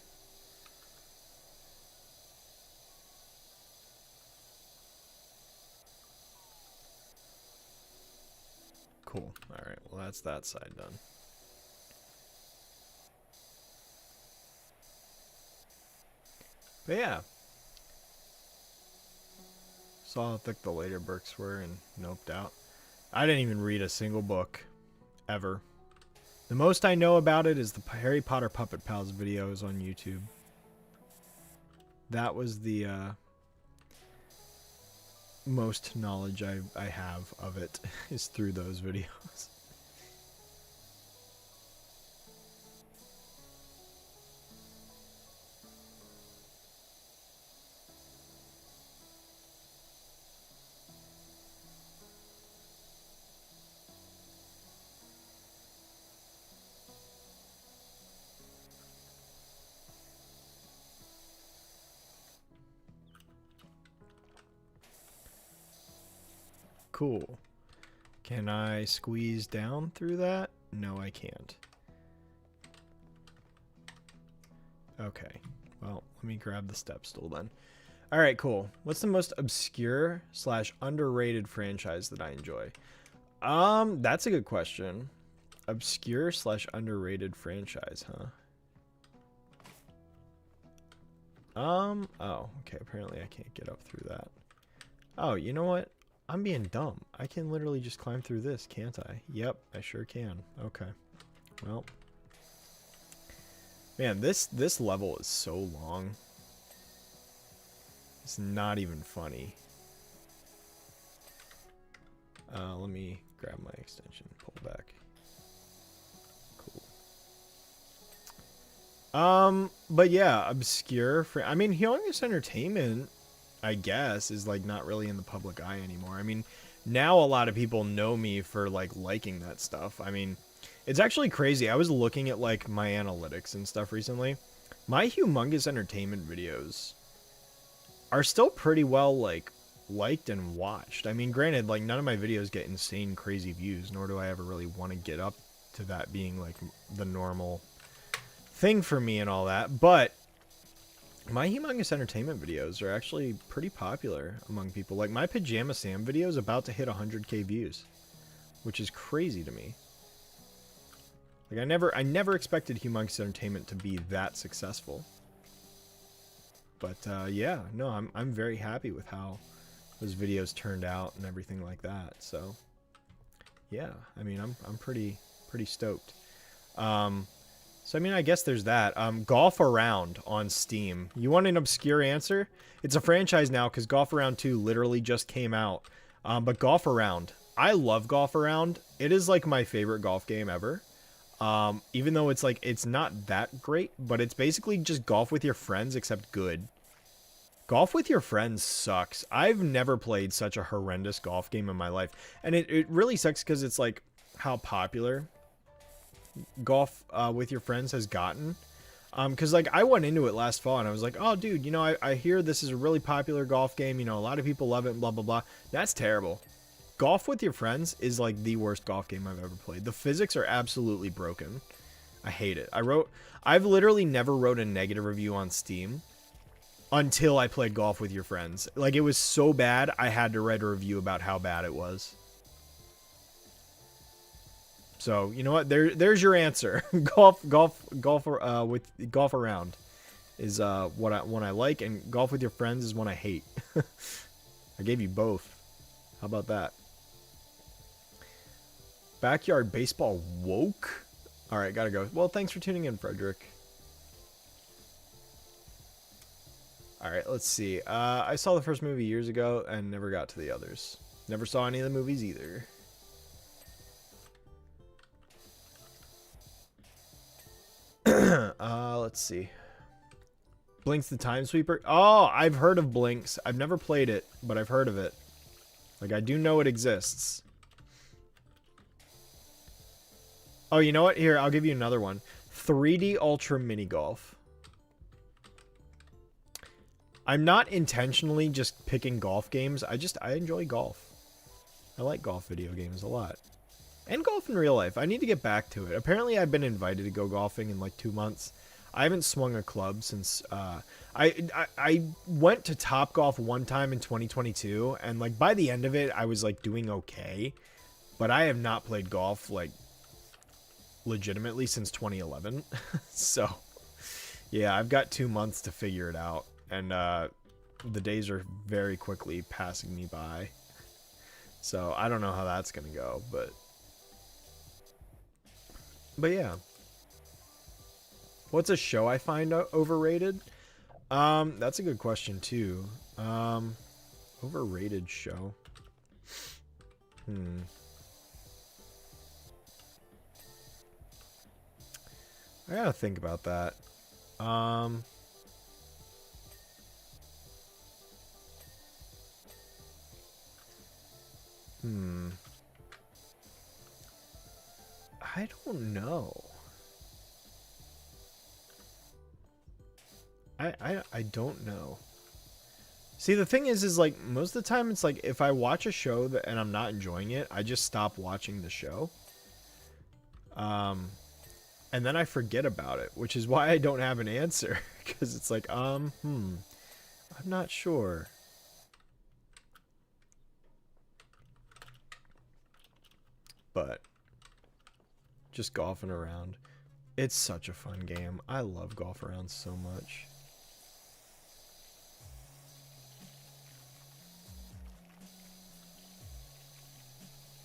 [SPEAKER 1] Cool. Alright, well that's that side done. But yeah. Saw how thick the later books were and noped out. I didn't even read a single book. Ever. The most I know about it is the Harry Potter Puppet Pals videos on YouTube. That was the most knowledge I have of it is through those videos. Cool. Can I squeeze down through that? No, I can't. Okay. Well, let me grab the step stool then. Alright, cool. What's the most obscure / underrated franchise that I enjoy? That's a good question. Obscure / underrated franchise, huh? Oh, okay. Apparently I can't get up through that. Oh, you know what? I'm being dumb. I can literally just climb through this, can't I? Yep, I sure can. Okay. Well. Man, this level is so long. It's not even funny. Let me grab my extension, pull back. Cool. But yeah, obscure. I mean, Humongous Entertainment, I guess, is like not really in the public eye anymore. I mean, now a lot of people know me for like liking that stuff. I mean, it's actually crazy. I was looking at like my analytics and stuff recently. My Humongous Entertainment videos are still pretty well like liked and watched. I mean, granted, like none of my videos get insane crazy views, nor do I ever really want to get up to that being like the normal thing for me and all that, but my Humongous Entertainment videos are actually pretty popular among people. Like my Pajama Sam video is about to hit 100k views, which is crazy to me. Like I never expected Humongous Entertainment to be that successful. But yeah, no, I'm very happy with how those videos turned out and everything like that. So yeah, I mean I'm pretty stoked. So, I mean, I guess there's that. Golf Around on Steam. You want an obscure answer? It's a franchise now because Golf Around 2 literally just came out. But Golf Around. I love Golf Around. It is like my favorite golf game ever. Even though it's like, it's not that great, but it's basically just golf with your friends except good. Golf with your friends sucks. I've never played such a horrendous golf game in my life. And it really sucks because it's like how popular golf with your friends has gotten, because like I went into it last fall and I was like, oh dude, you know, I hear this is a really popular golf game, you know, a lot of people love it and blah blah blah. That's terrible. Golf with your friends is like the worst golf game I've ever played. The physics are absolutely broken. I hate it. I've literally never wrote a negative review on Steam until I played Golf with Your Friends. Like it was so bad I had to write a review about how bad it was. So, you know what? There's your answer. Golf Around is what I like, and Golf with Your Friends is one I hate. I gave you both. How about that? Backyard Baseball woke? All right, gotta go. Well, thanks for tuning in, Frederick. All right, let's see. I saw the first movie years ago and never got to the others. Never saw any of the movies either. Let's see. Blinks the Time Sweeper. Oh, I've heard of Blinks. I've never played it, but I've heard of it. Like, I do know it exists. Oh, you know what? Here, I'll give you another one. 3D Ultra Mini Golf. I'm not intentionally just picking golf games. I enjoy golf. I like golf video games a lot. And golf in real life. I need to get back to it. Apparently, I've been invited to go golfing in like 2 months. I haven't swung a club since I went to Top Golf one time in 2022, and like by the end of it I was like doing okay, but I have not played golf like legitimately since 2011. So yeah, I've got 2 months to figure it out, and the days are very quickly passing me by. So I don't know how that's gonna go, but yeah. What's a show I find overrated? That's a good question too. Overrated show. I gotta think about that. I don't know. I don't know. See, the thing is like most of the time it's like if I watch a show that and I'm not enjoying it, I just stop watching the show. And then I forget about it, which is why I don't have an answer, because it's like, I'm not sure. But just golfing around. It's such a fun game. I love golf around so much.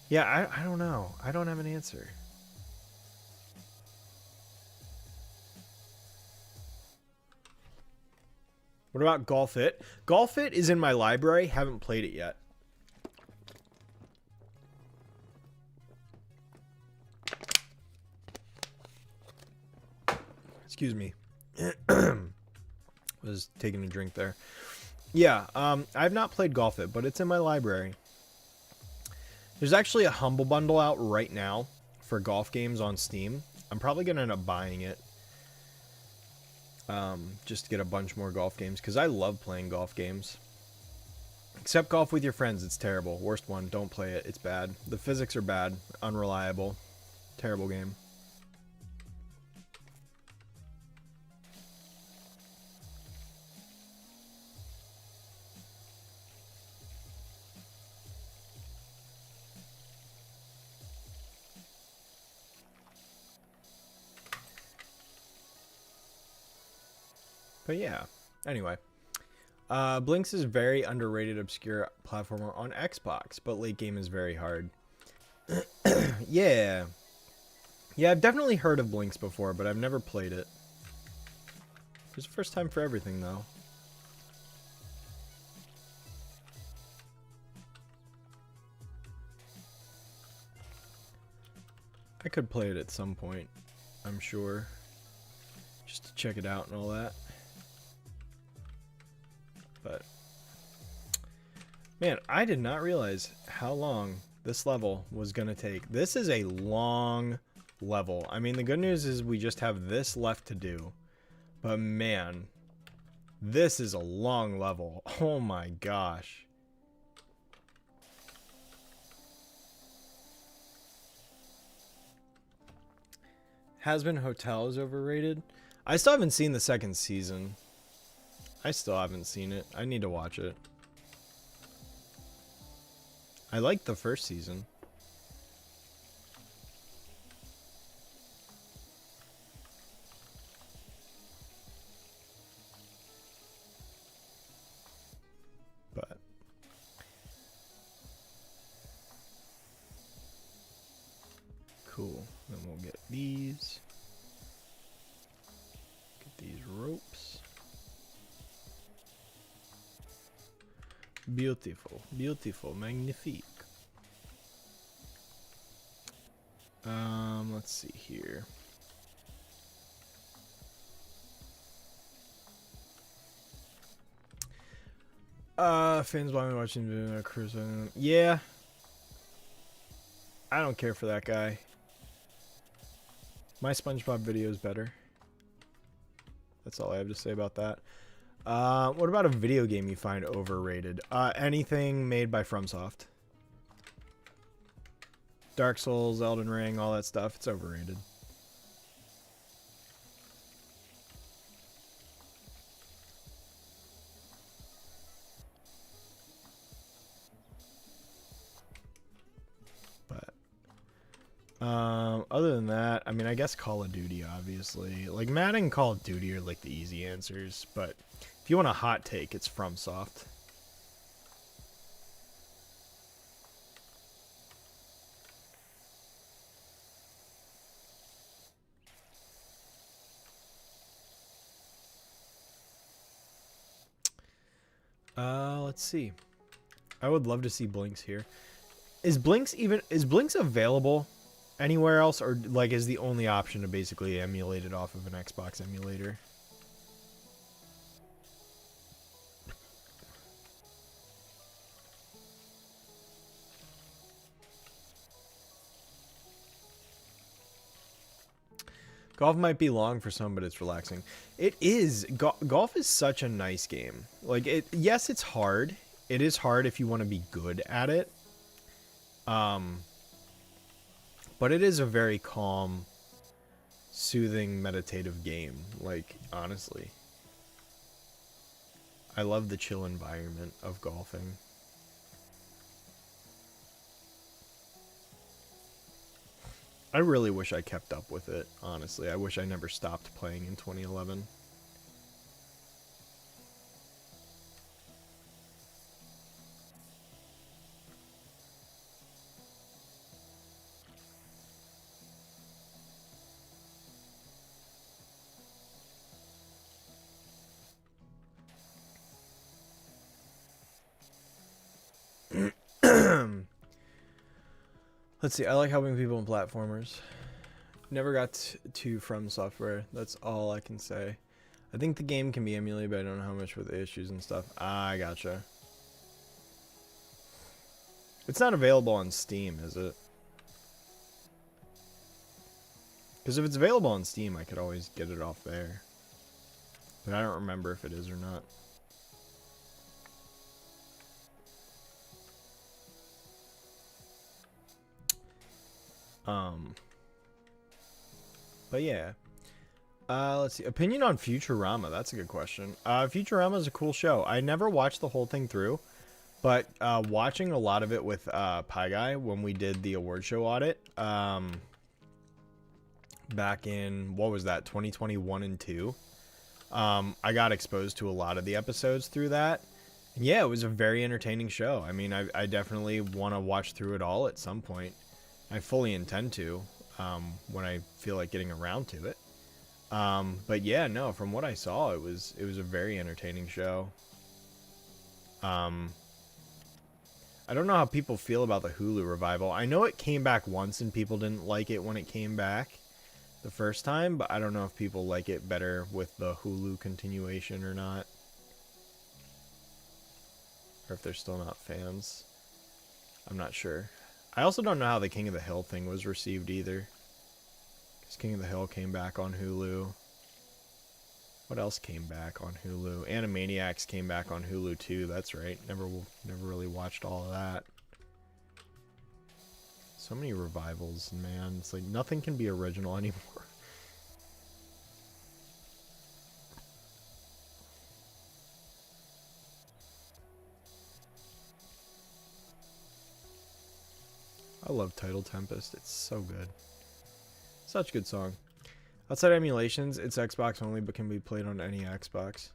[SPEAKER 1] Yeah, I don't know. I don't have an answer. What about Golf It? Golf It is in my library. Haven't played it yet. Excuse me. Was taking a drink there. Yeah, I've not played Golf It, but it's in my library. There's actually a Humble Bundle out right now for golf games on Steam. I'm probably going to end up buying it. Just to get a bunch more golf games, because I love playing golf games. Except golf with your friends, it's terrible. Worst one, don't play it, it's bad. The physics are bad, unreliable, terrible game. But yeah, anyway. Blinks is very underrated, obscure platformer on Xbox, but late game is very hard. Yeah. Yeah, I've definitely heard of Blinks before, but I've never played it. There's a first time for everything, though. I could play it at some point, I'm sure. Just to check it out and all that. But man, I did not realize how long this level was gonna take. This is a long level. I mean, the good news is we just have this left to do, but man, this is a long level. Oh my gosh. Has-Been Hotel is overrated. I still haven't seen the second season. I still haven't seen it. I need to watch it. I liked the first season. But cool. Then we'll get these. Get these ropes. Beautiful, beautiful, magnifique. Let's see here. Fans want me watching Chris. Yeah. I don't care for that guy. My SpongeBob video is better. That's all I have to say about that. What about a video game you find overrated? Anything made by FromSoft. Dark Souls, Elden Ring, all that stuff. It's overrated. Other than that, I mean, I guess Call of Duty, obviously. Like, Madden and Call of Duty are, like, the easy answers. But if you want a hot take, it's FromSoft. Let's see. I would love to see Blinks here. Is Blinks available anywhere else, or like is the only option to basically emulate it off of an Xbox emulator? Golf might be long for some, but it's relaxing. It is. Golf is such a nice game. Like, yes, it's hard. It is hard if you want to be good at it. But it is a very calm, soothing, meditative game. Like, honestly. I love the chill environment of golfing. I really wish I kept up with it, honestly. I wish I never stopped playing in 2011. Let's see, I like helping people in platformers. Never got to From Software. That's all I can say. I think the game can be emulated, but I don't know how much with the issues and stuff. I gotcha. It's not available on Steam, is it? Because if it's available on Steam, I could always get it off there. But I don't remember if it is or not. But yeah. Let's see. Opinion on Futurama. That's a good question. Futurama is a cool show. I never watched the whole thing through, but watching a lot of it with Pie Guy when we did the award show audit back in, what was that, 2021 and 2. I got exposed to a lot of the episodes through that. And yeah, it was a very entertaining show. I mean, I definitely want to watch through it all at some point. I fully intend to when I feel like getting around to it. But yeah, no, from what I saw, it was a very entertaining show. I don't know how people feel about the Hulu revival. I know it came back once and people didn't like it when it came back the first time, but I don't know if people like it better with the Hulu continuation or not. Or if they're still not fans. I'm not sure. I also don't know how the King of the Hill thing was received either. Because King of the Hill came back on Hulu. What else came back on Hulu? Animaniacs came back on Hulu too. That's right. Never really watched all of that. So many revivals, man. It's like nothing can be original anymore. I love Tidal Tempest. It's so good. Such a good song. Outside emulations, it's Xbox only, but can be played on any Xbox.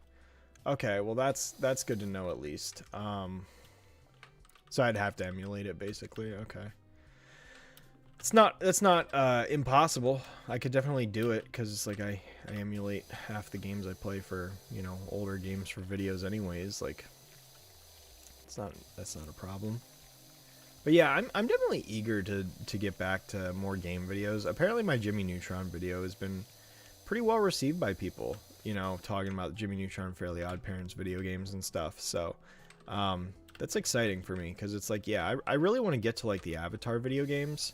[SPEAKER 1] Okay, well that's good to know at least. So I'd have to emulate it basically. Okay. It's not impossible. I could definitely do it because it's like I emulate half the games I play for, you know, older games for videos anyways. Like that's not a problem. But yeah, I'm definitely eager to get back to more game videos. Apparently my Jimmy Neutron video has been pretty well received by people, you know, talking about Jimmy Neutron, Fairly Odd Parents video games and stuff. So that's exciting for me because it's like, yeah, I really want to get to like the Avatar video games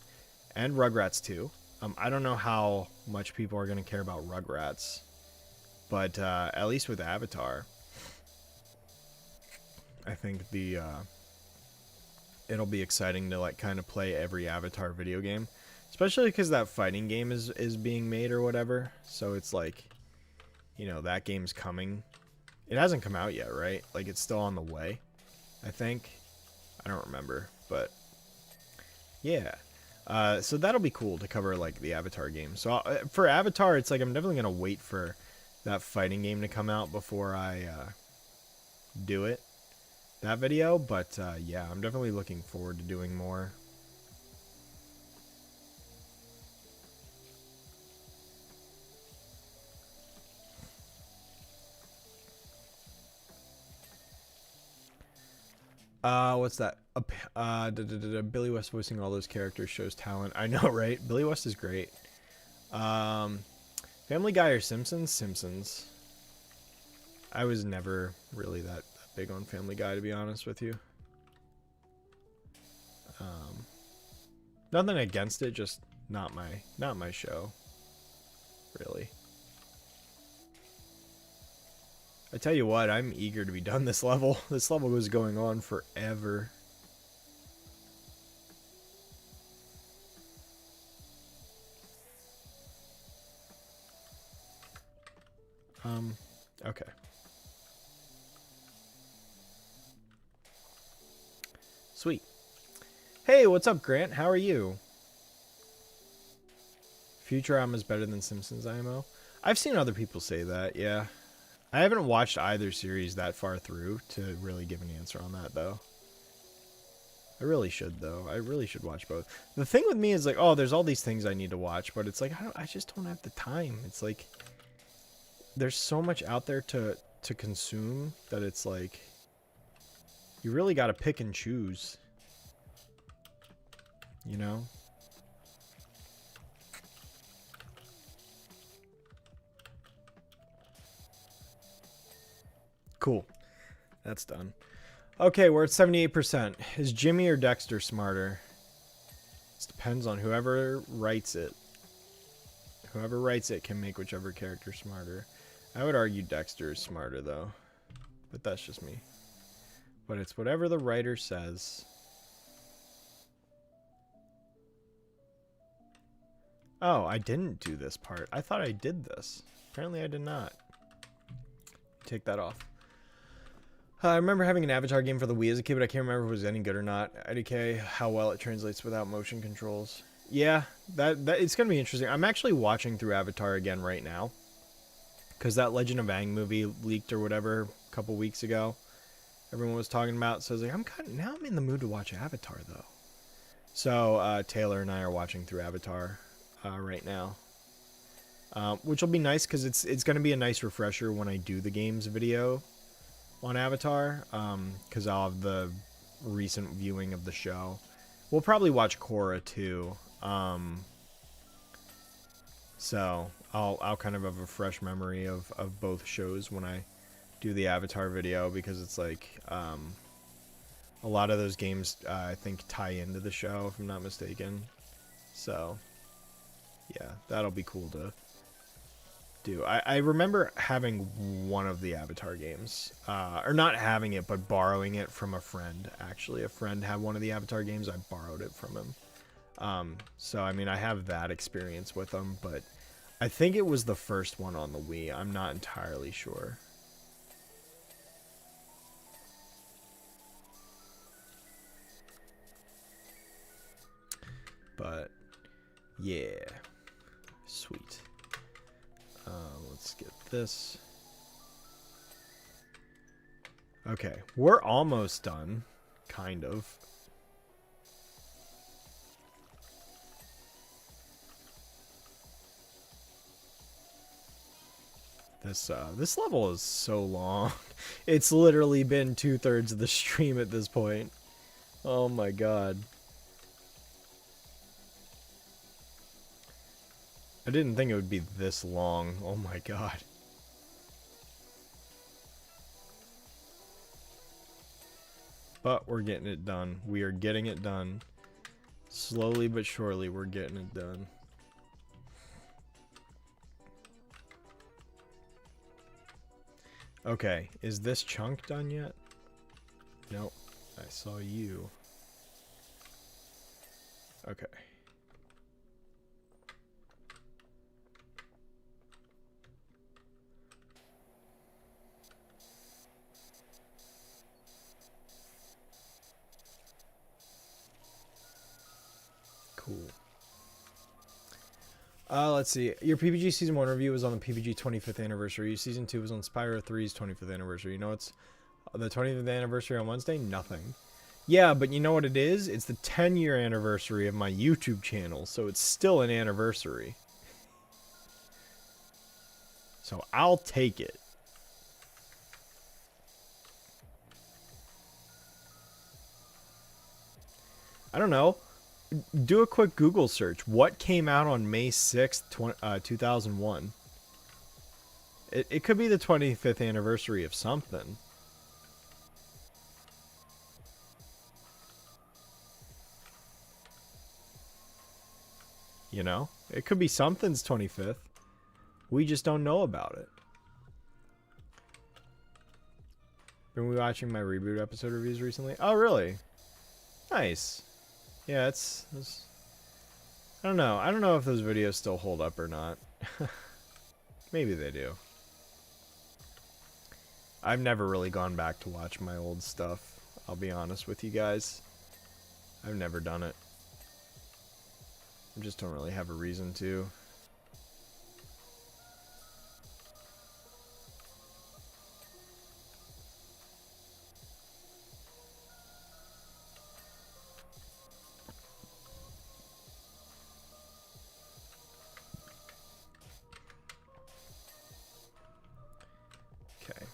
[SPEAKER 1] and Rugrats too. I don't know how much people are going to care about Rugrats, but at least with Avatar, I think it'll be exciting to like kind of play every Avatar video game, especially because that fighting game is being made or whatever. So it's like, you know, that game's coming. It hasn't come out yet, right? Like it's still on the way, I think. I don't remember, but yeah. So that'll be cool to cover like the Avatar game. So for Avatar, it's like I'm definitely gonna wait for that fighting game to come out before I do it, that video. But yeah, I'm definitely looking forward to doing more. What's that? Billy West voicing all those characters shows talent. I know, right? Billy West is great. Family Guy or Simpsons? Simpsons. I was never really that big on Family Guy, to be honest with you. Nothing against it, just not my show, really. I tell you what, I'm eager to be done this level. This level was going on forever. Okay. Sweet. Hey, what's up, Grant? How are you? Futurama is better than Simpsons IMO. I've seen other people say that, yeah. I haven't watched either series that far through to really give an answer on that, though. I really should, though. I really should watch both. The thing with me is like, oh, there's all these things I need to watch, but it's like I just don't have the time. It's like there's so much out there to consume that it's like you really got to pick and choose. You know? Cool. That's done. Okay, we're at 78%. Is Jimmy or Dexter smarter? It depends on whoever writes it. Whoever writes it can make whichever character smarter. I would argue Dexter is smarter, though. But that's just me. But it's whatever the writer says. Oh, I didn't do this part. I thought I did this. Apparently I did not. Take that off. I remember having an Avatar game for the Wii as a kid, but I can't remember if it was any good or not. IDK, how well it translates without motion controls. Yeah, that it's going to be interesting. I'm actually watching through Avatar again right now. Because that Legend of Aang movie leaked or whatever a couple weeks ago. Everyone was talking about. So I was like, now I'm in the mood to watch Avatar, though. So Taylor and I are watching through Avatar right now. Which will be nice because it's going to be a nice refresher when I do the games video on Avatar, because I'll have the recent viewing of the show. We'll probably watch Korra too, so I'll kind of have a fresh memory of both shows when I do the Avatar video, because it's like a lot of those games I think tie into the show, if I'm not mistaken. So yeah, that'll be cool to do. I remember having one of the Avatar games, or not having it, but borrowing it from a friend. Actually, a friend had one of the Avatar games. I borrowed it from him. So I mean, I have that experience with them, but I think it was the first one on the Wii. I'm not entirely sure. But yeah, sweet. Let's get this. Okay, we're almost done, kind of. This level is so long. It's literally been 2/3 of the stream at this point. Oh my god. I didn't think it would be this long. Oh my god. But we're getting it done. We are getting it done. Slowly but surely, we're getting it done. Okay, is this chunk done yet? Nope. I saw you. Okay. Cool. Let's see. Your PPG Season 1 review was on the PPG 25th anniversary. Season 2 was on Spyro 3's 25th anniversary. You know it's the 25th anniversary on Wednesday? Nothing. Yeah, but you know what it is? It's the 10-year anniversary of my YouTube channel, so it's still an anniversary. So I'll take it. I don't know. Do a quick Google search. What came out on May 6th, 2001? It could be the 25th anniversary of something. You know? It could be something's 25th. We just don't know about it. Been watching my reboot episode reviews recently? Oh, really? Nice. Yeah, it's I don't know. I don't know if those videos still hold up or not. Maybe they do. I've never really gone back to watch my old stuff. I'll be honest with you guys. I've never done it. I just don't really have a reason to. Okay.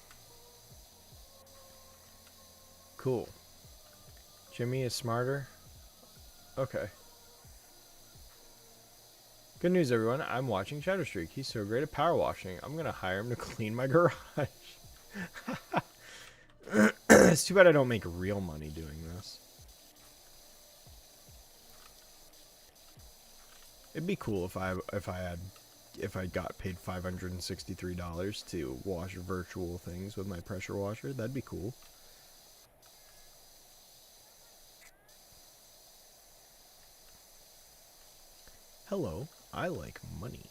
[SPEAKER 1] Cool. Jimmy is smarter. Okay. Good news, everyone. I'm watching Shadow Streak. He's so great at power washing. I'm going to hire him to clean my garage. It's too bad I don't make real money doing this. It'd be cool if I got paid $563 to wash virtual things with my pressure washer. That'd be cool. Hello, I like money.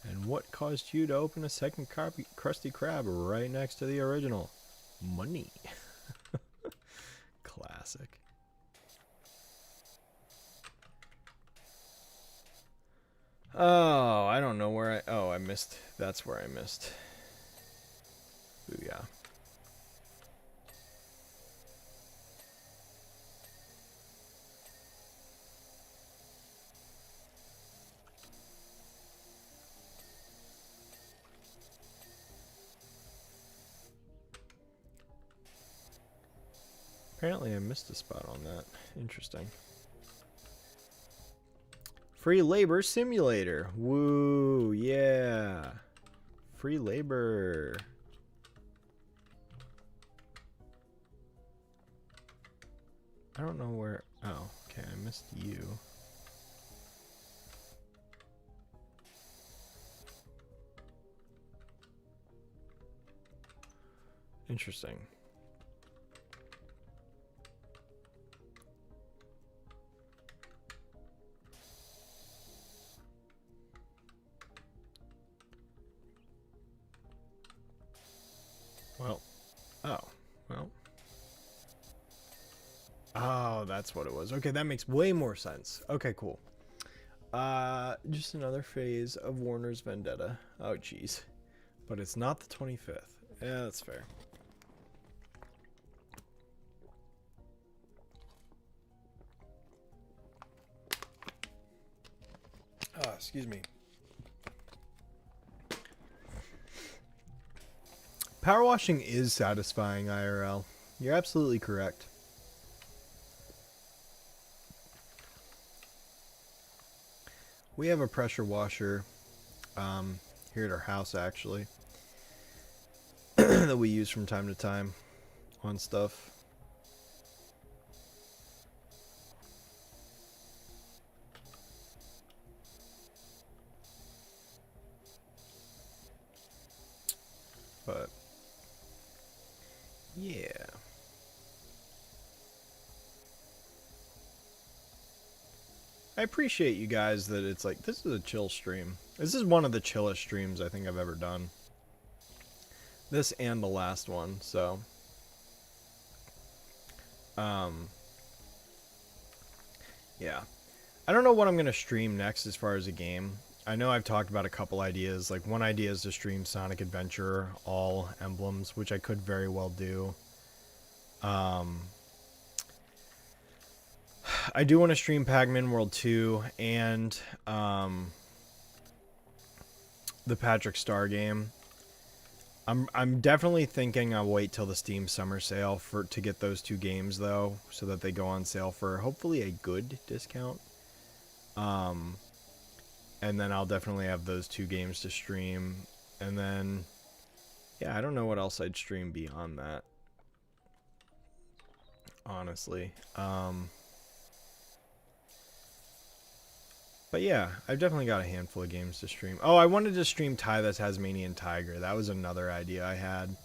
[SPEAKER 1] And what caused you to open a second Krusty Krab right next to the original? Money. Classic. Oh, I don't know where I... Oh, I missed... That's where I missed. Booyah. Apparently I missed a spot on that. Interesting. Free labor simulator. Woo, yeah. Free labor. I don't know where... Oh, okay, I missed you. Interesting. Well, well. Oh, that's what it was. Okay, that makes way more sense. Okay, cool. Just another phase of Warner's Vendetta. Oh, jeez. But it's not the 25th. Yeah, that's fair. Excuse me. Power washing is satisfying, IRL. You're absolutely correct. We have a pressure washer here at our house, actually, that we use from time to time on stuff. But yeah. I appreciate you guys that it's like, this is a chill stream. This is one of the chillest streams I think I've ever done. This and the last one, so. Um, yeah. I don't know what I'm going to stream next as far as a game. I know I've talked about a couple ideas. Like, one idea is to stream Sonic Adventure, all emblems, which I could very well do. I do want to stream Pac-Man World 2 and the Patrick Star game. I'm definitely thinking I'll wait till the Steam Summer Sale to get those two games, though, so that they go on sale for hopefully a good discount. And then I'll definitely have those two games to stream. And then, yeah, I don't know what else I'd stream beyond that, honestly. But yeah, I've definitely got a handful of games to stream. Oh, I wanted to stream Ty the Tasmanian Tiger. That was another idea I had.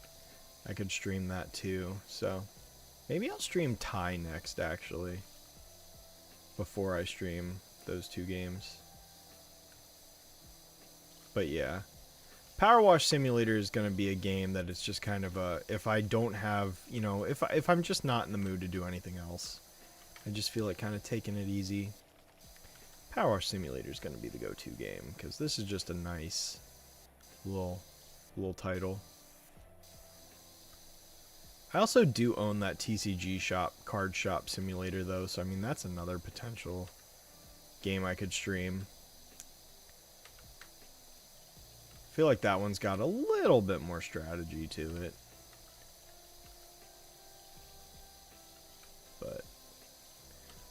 [SPEAKER 1] I could stream that too. So maybe I'll stream Ty next, actually, before I stream those two games. But yeah, PowerWash Simulator is going to be a game that it's just kind of a, if I don't have, you know, if I'm just not in the mood to do anything else, I just feel like kind of taking it easy. PowerWash Simulator is going to be the go-to game, because this is just a nice little title. I also do own that TCG shop, card shop simulator, though, so I mean, that's another potential game I could stream. I feel like that one's got a little bit more strategy to it. But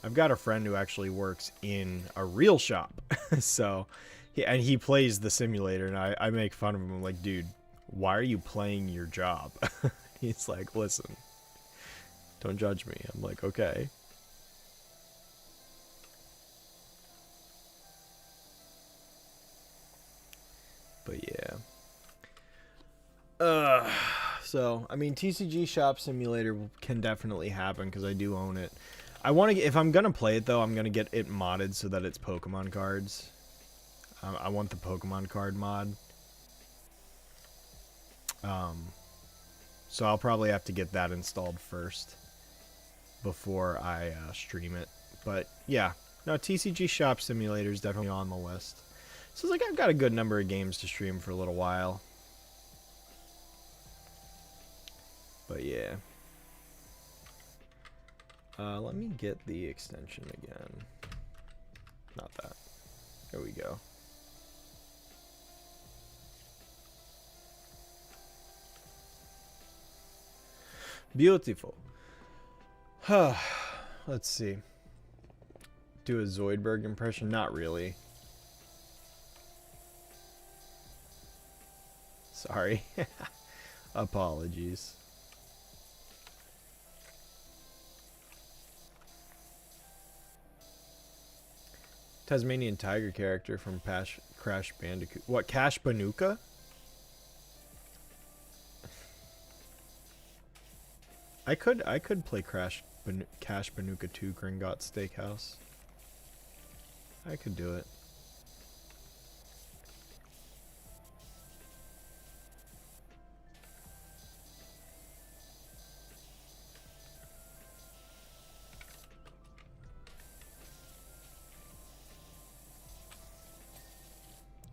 [SPEAKER 1] I've got a friend who actually works in a real shop. So, and he plays the simulator, and I make fun of him. I'm like, dude, why are you playing your job? He's like, listen, don't judge me. I'm like, okay. But yeah. So, I mean, TCG Shop Simulator can definitely happen, because I do own it. I want to, if I'm going to play it, though, I'm going to get it modded so that it's Pokemon cards. I want the Pokemon card mod. So I'll probably have to get that installed first before I stream it. But yeah, no, TCG Shop Simulator is definitely on the list. So it's like I've got a good number of games to stream for a little while. But yeah. Let me get the extension again. Not that. There we go. Beautiful. Let's see. Do a Zoidberg impression? Not really. Sorry. Apologies. Tasmanian Tiger character from Crash Bandicoot. What, Cash Banuka? I could play Cash Banuka 2 Gringotts Steakhouse. I could do it.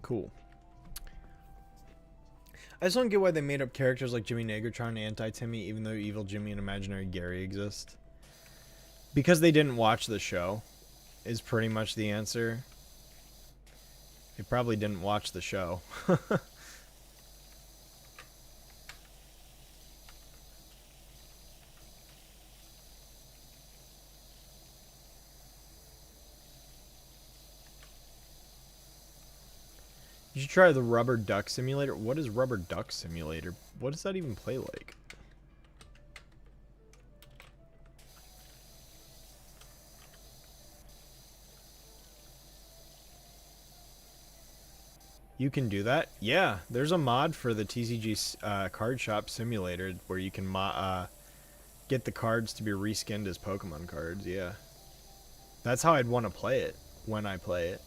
[SPEAKER 1] Cool. I just don't get why they made up characters like Jimmy Negatron and Anti-Timmy, even though Evil Jimmy and Imaginary Gary exist. Because they didn't watch the show, is pretty much the answer. They probably didn't watch the show. You should try the Rubber Duck Simulator. What is Rubber Duck Simulator? What does that even play like? You can do that? Yeah, there's a mod for the TCG Card Shop Simulator where you can get the cards to be reskinned as Pokemon cards, yeah. That's how I'd want to play it when I play it.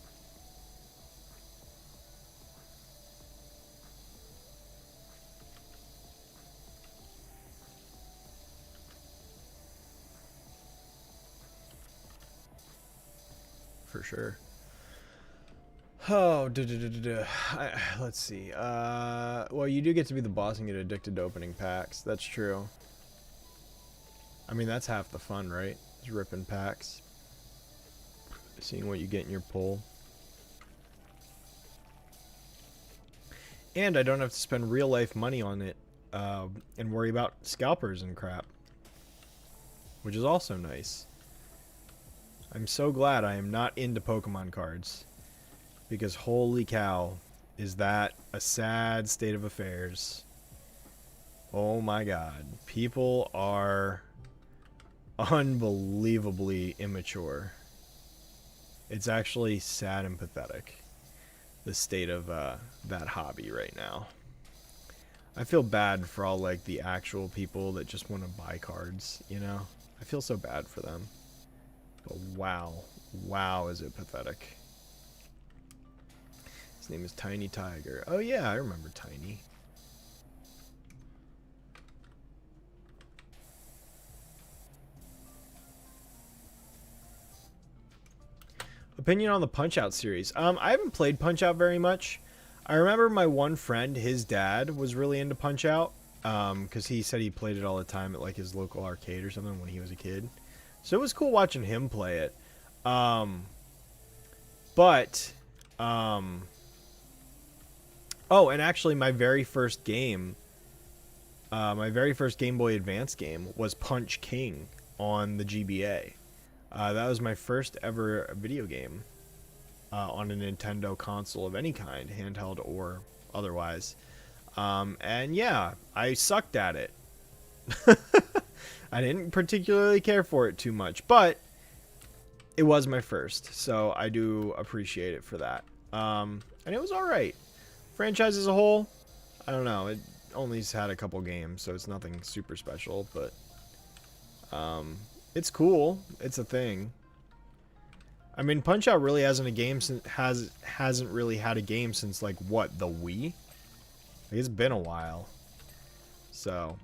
[SPEAKER 1] for sure. Oh, let's see. Well, you do get to be the boss and get addicted to opening packs. That's true. I mean, that's half the fun, right? Is ripping packs. Seeing what you get in your pull. And I don't have to spend real life money on it and worry about scalpers and crap. Which is also nice. I'm so glad I am not into Pokemon cards. Because holy cow, is that a sad state of affairs. Oh my god. People are unbelievably immature. It's actually sad and pathetic, the state of that hobby right now. I feel bad for all like the actual people that just want to buy cards, you know? I feel so bad for them. But wow. Wow, is it pathetic. His name is Tiny Tiger. Oh yeah, I remember Tiny. Opinion on the Punch-Out series. I haven't played Punch-Out very much. I remember my one friend, his dad, was really into Punch-Out. Because he said he played it all the time at like his local arcade or something when he was a kid. So it was cool watching him play it. Oh, and actually my very first game, my very first Game Boy Advance game was Punch King on the GBA. That was my first ever video game on a Nintendo console of any kind, handheld or otherwise. And yeah, I sucked at it. I didn't particularly care for it too much, but it was my first, so I do appreciate it for that. And it was alright. Franchise as a whole, I don't know. It only's had a couple games, so it's nothing super special, but it's cool. It's a thing. I mean, Punch-Out really hasn't really had a game since like what, the Wii? Like, it's been a while. So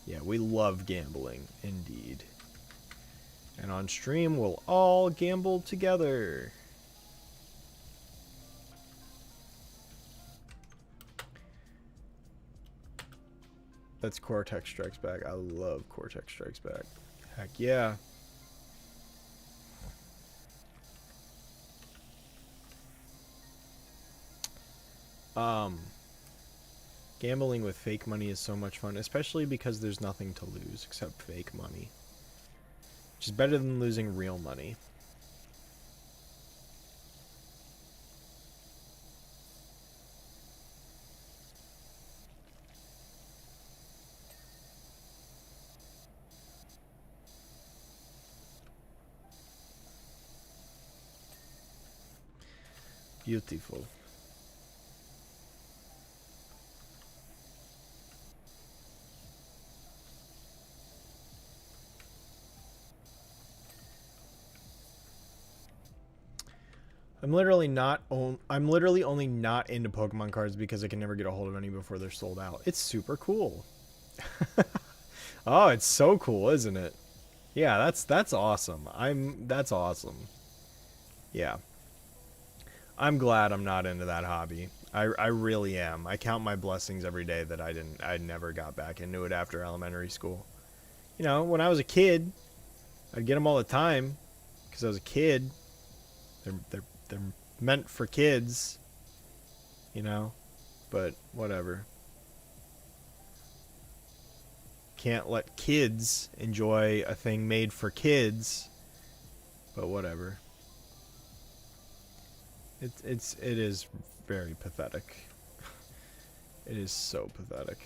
[SPEAKER 1] yeah, we love gambling, indeed. And on stream, we'll all gamble together. That's Cortex Strikes Back. I love Cortex Strikes Back. Heck yeah. Gambling with fake money is so much fun, especially because there's nothing to lose except fake money. Which is better than losing real money. Beautiful. I'm literally only not into Pokemon cards because I can never get a hold of any before they're sold out. It's super cool. Oh, it's so cool, isn't it? Yeah, that's awesome. That's awesome. Yeah. I'm glad I'm not into that hobby. I really am. I count my blessings every day that I never got back into it after elementary school. You know, when I was a kid, I'd get them all the time because I was a kid. They're meant for kids, you know, but whatever. Can't let kids enjoy a thing made for kids, but whatever. It is very pathetic. It is so pathetic.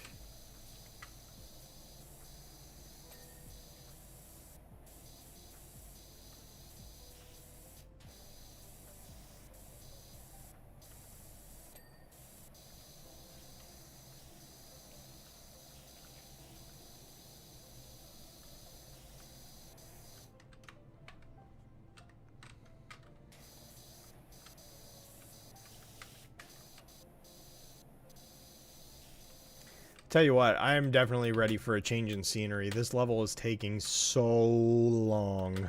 [SPEAKER 1] Tell you what, I am definitely ready for a change in scenery. This level is taking so long.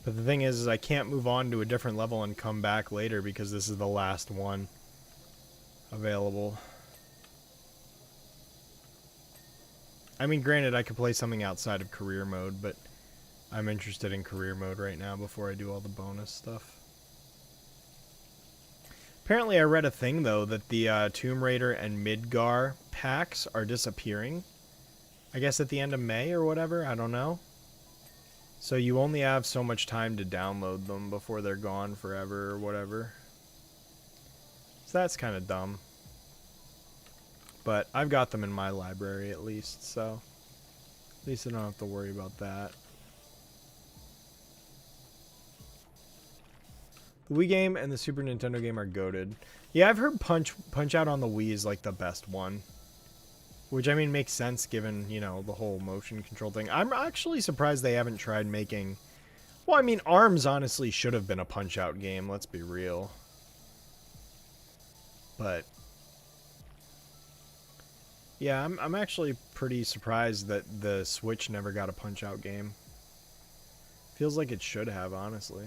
[SPEAKER 1] But the thing is I can't move on to a different level and come back later because this is the last one available. I mean, granted, I could play something outside of career mode, but I'm interested in career mode right now before I do all the bonus stuff. Apparently, I read a thing, though, that the Tomb Raider and Midgar packs are disappearing. I guess at the end of May or whatever, I don't know. So you only have so much time to download them before they're gone forever or whatever. So that's kind of dumb. But I've got them in my library at least, so at least I don't have to worry about that. The Wii game and the Super Nintendo game are goated. Yeah, I've heard Punch Out on the Wii is like the best one. Which, I mean, makes sense given, you know, the whole motion control thing. I'm actually surprised they haven't tried making... Well, I mean, ARMS honestly should have been a Punch-Out game, let's be real. But... yeah, I'm actually pretty surprised that the Switch never got a Punch-Out game. Feels like it should have, honestly.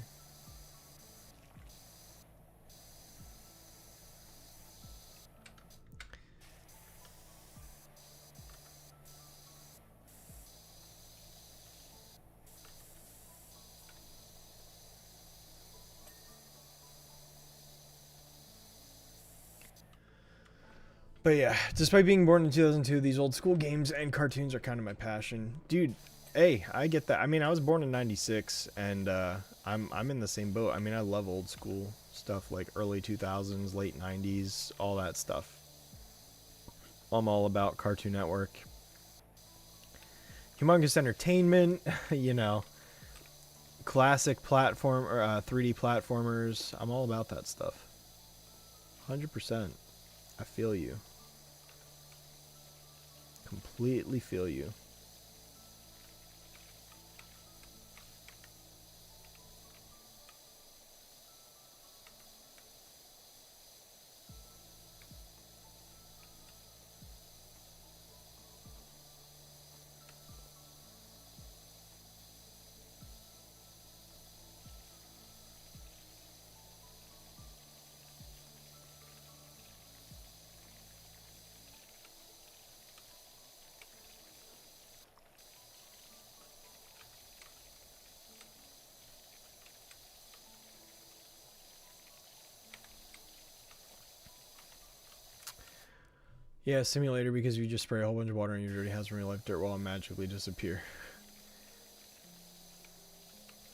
[SPEAKER 1] But yeah, despite being born in 2002, these old school games and cartoons are kind of my passion. Dude, hey, I get that. I mean, I was born in 96, and I'm in the same boat. I mean, I love old school stuff, like early 2000s, late 90s, all that stuff. I'm all about Cartoon Network. Humongous entertainment, you know, classic platform, or 3D platformers. I'm all about that stuff. 100%. I feel you. Completely feel you. Yeah, simulator, because you just spray a whole bunch of water on your dirty house in real life, dirt will magically disappear.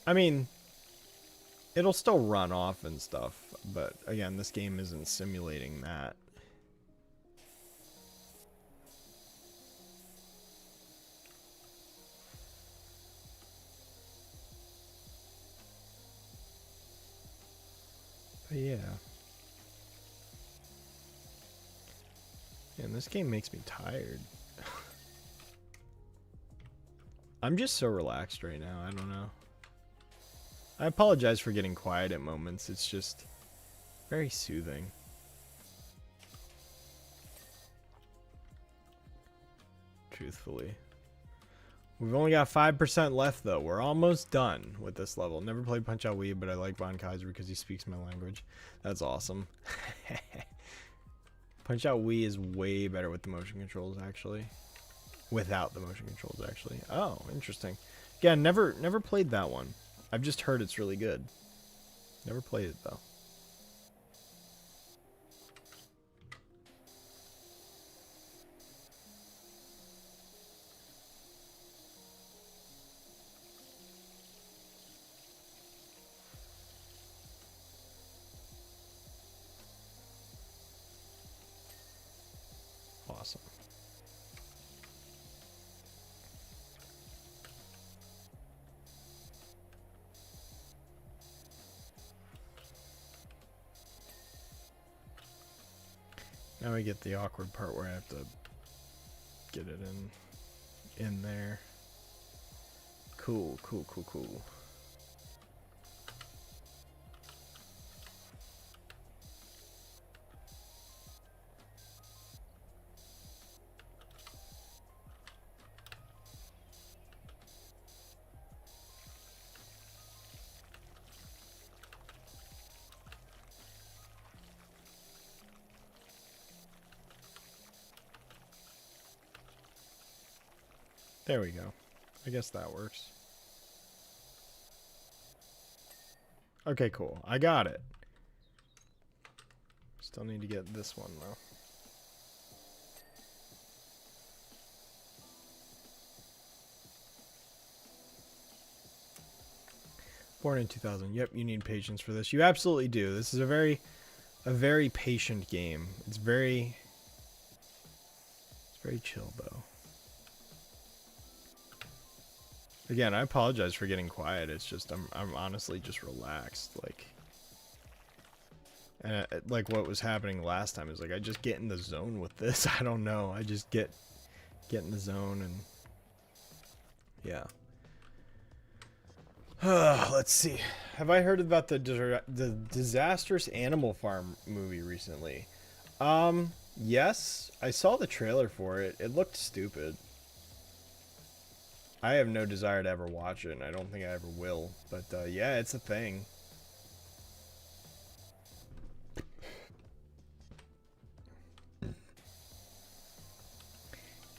[SPEAKER 1] I mean, it'll still run off and stuff, but again, this game isn't simulating that. But yeah. And this game makes me tired. I'm just so relaxed right now, I don't know. I apologize for getting quiet at moments, it's just very soothing. Truthfully. We've only got 5% left though, we're almost done with this level. Never played Punch-Out Wii, but I like Von Kaiser because he speaks my language. That's awesome. Punch-Out Wii is way better with the motion controls, actually. Without the motion controls, actually. Oh, interesting. Yeah, never played that one. I've just heard it's really good. Never played it, though. Awesome. Now we get the awkward part where I have to get it in there. Cool. There we go. I guess that works. Okay, cool. I got it. Still need to get this one, though. Born in 2000. Yep, you need patience for this. You absolutely do. This is a very patient game. It's very chill, though. Again, I apologize for getting quiet. It's just I'm honestly just relaxed, like. And like what was happening last time is like I just get in the zone with this. I don't know. I just get in the zone and yeah. Let's see. Have I heard about the Disastrous Animal Farm movie recently? Yes. I saw the trailer for it. It looked stupid. I have no desire to ever watch it, and I don't think I ever will. But yeah, it's a thing. You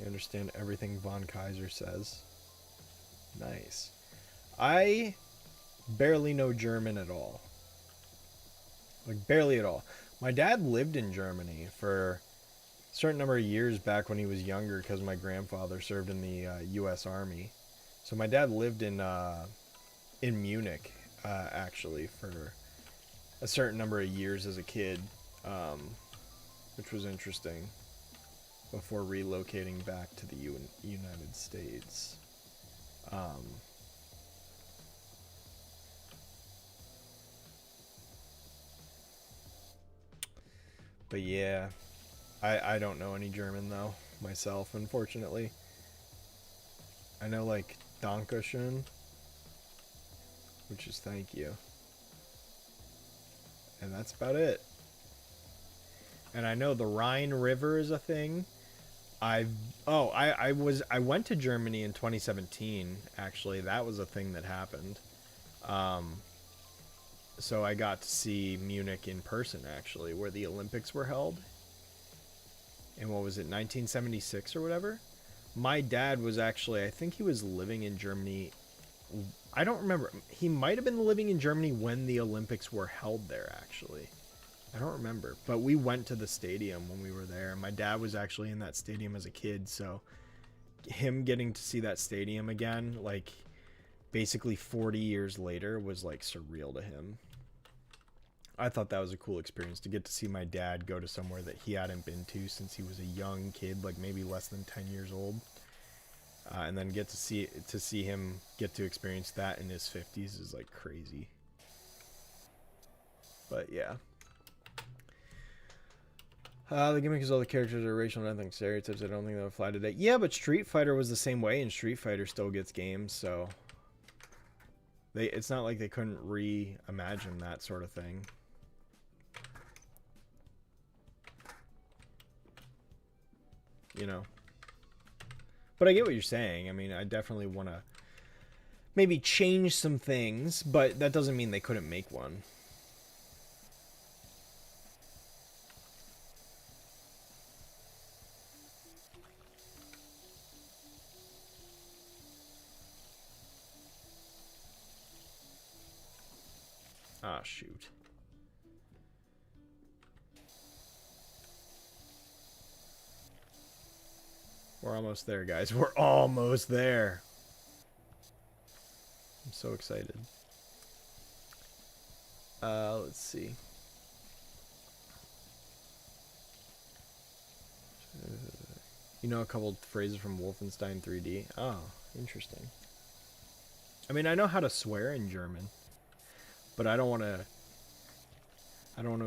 [SPEAKER 1] understand everything Von Kaiser says. Nice. I barely know German at all. Like, barely at all. My dad lived in Germany for a certain number of years back when he was younger because my grandfather served in the U.S. Army. So my dad lived in Munich, actually, for a certain number of years as a kid, which was interesting, before relocating back to the United States. But yeah, I don't know any German, though, myself, unfortunately. I know, like, Dankeschön, which is thank you. And that's about it. And I know the Rhine River is a thing. I went to Germany in 2017, actually. That was a thing that happened. So I got to see Munich in person, actually, where the Olympics were held. And what was it, 1976 or whatever? My dad was actually, I think he was living in Germany. I don't remember. He might have been living in Germany when the Olympics were held there, actually. I don't remember. But we went to the stadium when we were there. And my dad was actually in that stadium as a kid. So him getting to see that stadium again, like, basically 40 years later, was, like, surreal to him. I thought that was a cool experience to get to see my dad go to somewhere that he hadn't been to since he was a young kid, like maybe less than 10 years old, and then get to see him get to experience that in his 50s is like crazy. But yeah, the gimmick is all the characters are racial, nothing stereotypes. I don't think that would fly today. Yeah, but Street Fighter was the same way, and Street Fighter still gets games, so it's not like they couldn't reimagine that sort of thing. You know, but I get what you're saying. I mean, I definitely want to maybe change some things, but that doesn't mean they couldn't make one. Ah, shoot. We're almost there, guys. We're almost there. I'm so excited. Let's see. You know a couple phrases from Wolfenstein 3D? Oh, interesting. I mean, I know how to swear in German, but I don't want to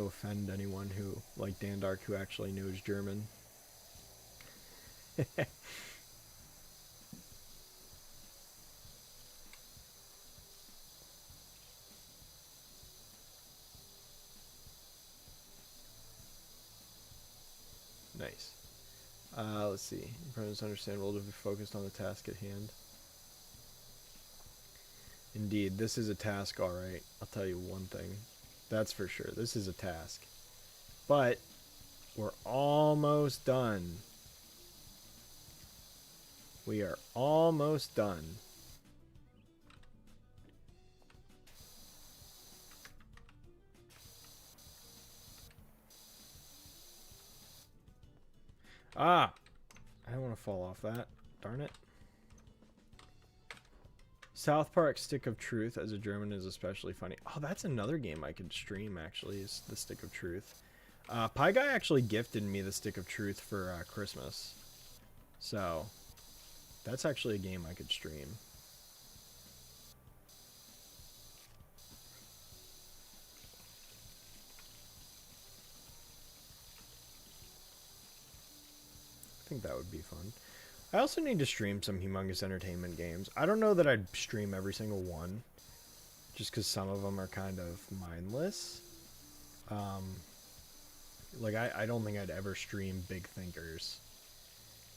[SPEAKER 1] offend anyone who, like Dan Dark, who actually knows German. Nice. Let's see. It's understandable to be focused on the task at hand. Indeed, this is a task, alright. I'll tell you one thing. That's for sure. This is a task. But we're almost done. We are almost done. Ah! I don't want to fall off that. Darn it. South Park Stick of Truth as a German is especially funny. Oh, that's another game I could stream, actually, is the Stick of Truth. Pie Guy actually gifted me the Stick of Truth for Christmas. So, that's actually a game I could stream. I think that would be fun. I also need to stream some Humongous Entertainment games. I don't know that I'd stream every single one, just because some of them are kind of mindless. Like, I don't think I'd ever stream Big Thinkers,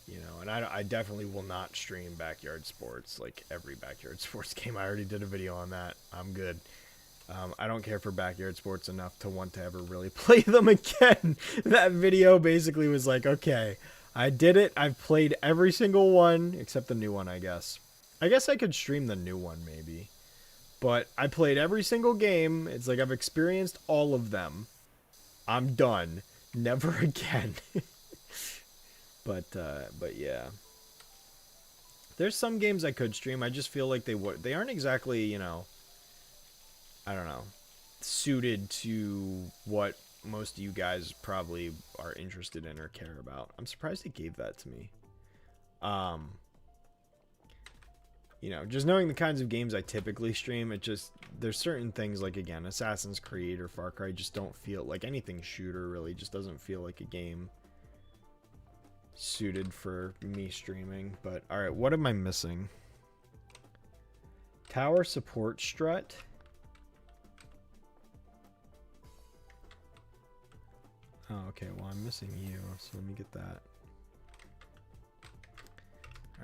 [SPEAKER 1] you know, and I definitely will not stream Backyard Sports, like every Backyard Sports game. I already did a video on that. I'm good. I don't care for Backyard Sports enough to want to ever really play them again. That video basically was like, okay, I did it. I've played every single one except the new one, I guess. I guess I could stream the new one maybe. But I played every single game. It's like I've experienced all of them. I'm done. Never again. But yeah. There's some games I could stream. I just feel like they aren't exactly, you know, I don't know, suited to what most of you guys probably are interested in or care about. I'm surprised it gave that to me. You know, just knowing the kinds of games I typically stream, it just, there's certain things like, again, Assassin's Creed or Far Cry just don't feel like anything shooter really just doesn't feel like a game suited for me streaming. But all right, what am I missing? Tower support strut. Oh, okay, well, I'm missing you, so let me get that.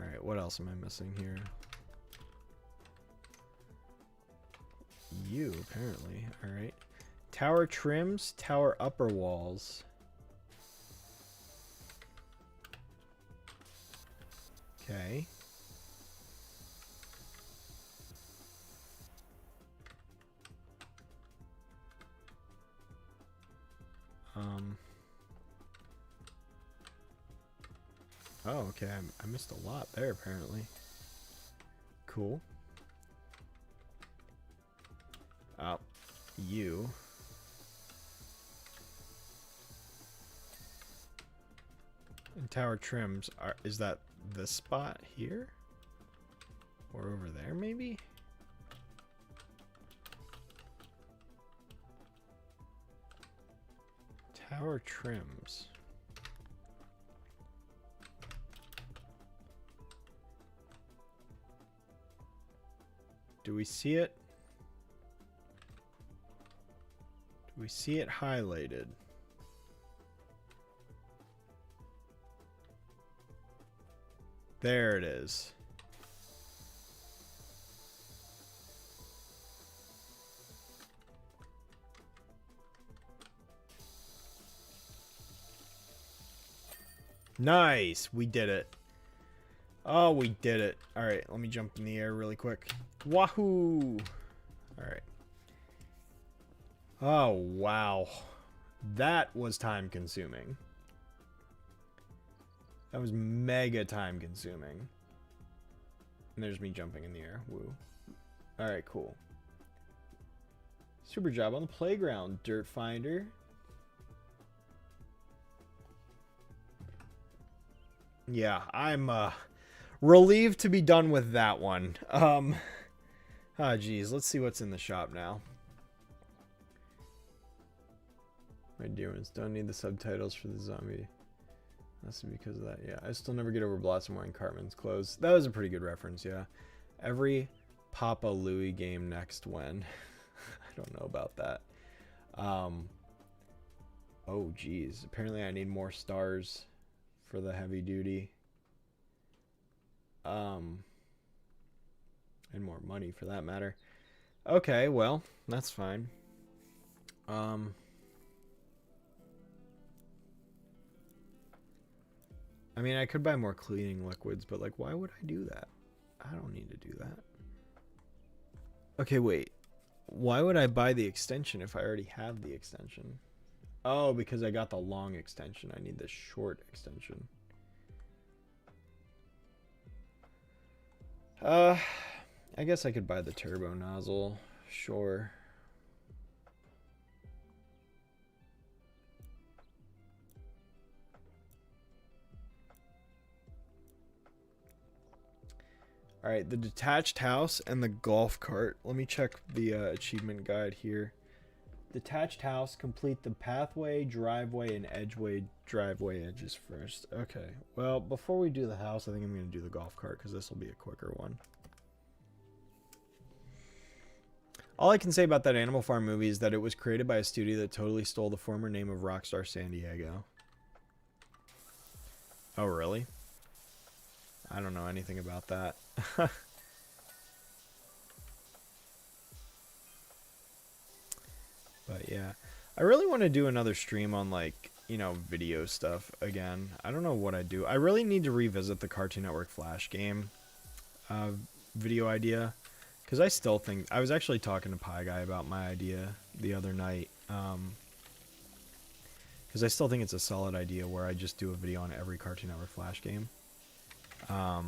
[SPEAKER 1] Alright, what else am I missing here? You, apparently. Alright. Tower trims, tower upper walls. Okay. Oh, okay. I missed a lot there, apparently. Cool. Oh, you. And tower trims are. Is that this spot here? Or over there, maybe? Tower trims. Do we see it? Do we see it highlighted? There it is. Nice, we did it. Oh, we did it. All right, let me jump in the air really quick. Wahoo! All right. Oh, wow. That was time consuming. That was mega time consuming. And there's me jumping in the air. Woo. All right, cool. Super job on the playground, Dirt Finder. Yeah, I'm relieved to be done with that one. Ah, geez, let's see what's in the shop now. My dear ones, don't need the subtitles for the zombie. That's because of that. Yeah, I still never get over Blossom wearing Cartman's clothes. That was a pretty good reference, yeah. Every Papa Louie game next when. I don't know about that. Oh, geez. Apparently I need more stars for the heavy duty. And more money for that matter. Okay, well, that's fine. I mean, I could buy more cleaning liquids, but like, why would I do that? I don't need to do that. Okay, wait. Why would I buy the extension if I already have the extension? Oh, because I got the long extension. I need the short extension. I guess I could buy the turbo nozzle. Sure. All right, the detached house and the golf cart. Let me check the achievement guide here. Detached house, complete the pathway, driveway, and edgeway driveway edges first. Okay, well, before we do the house, I think I'm going to do the golf cart because this will be a quicker one. All I can say about that Animal Farm movie is that it was created by a studio that totally stole the former name of Rockstar San Diego. Oh, really? I don't know anything about that. But yeah, I really want to do another stream on like, you know, video stuff again. I don't know what I do. I really need to revisit the Cartoon Network Flash game video idea. Because I still think, I was actually talking to Pie Guy about my idea the other night. Because I still think it's a solid idea where I just do a video on every Cartoon Network Flash game. I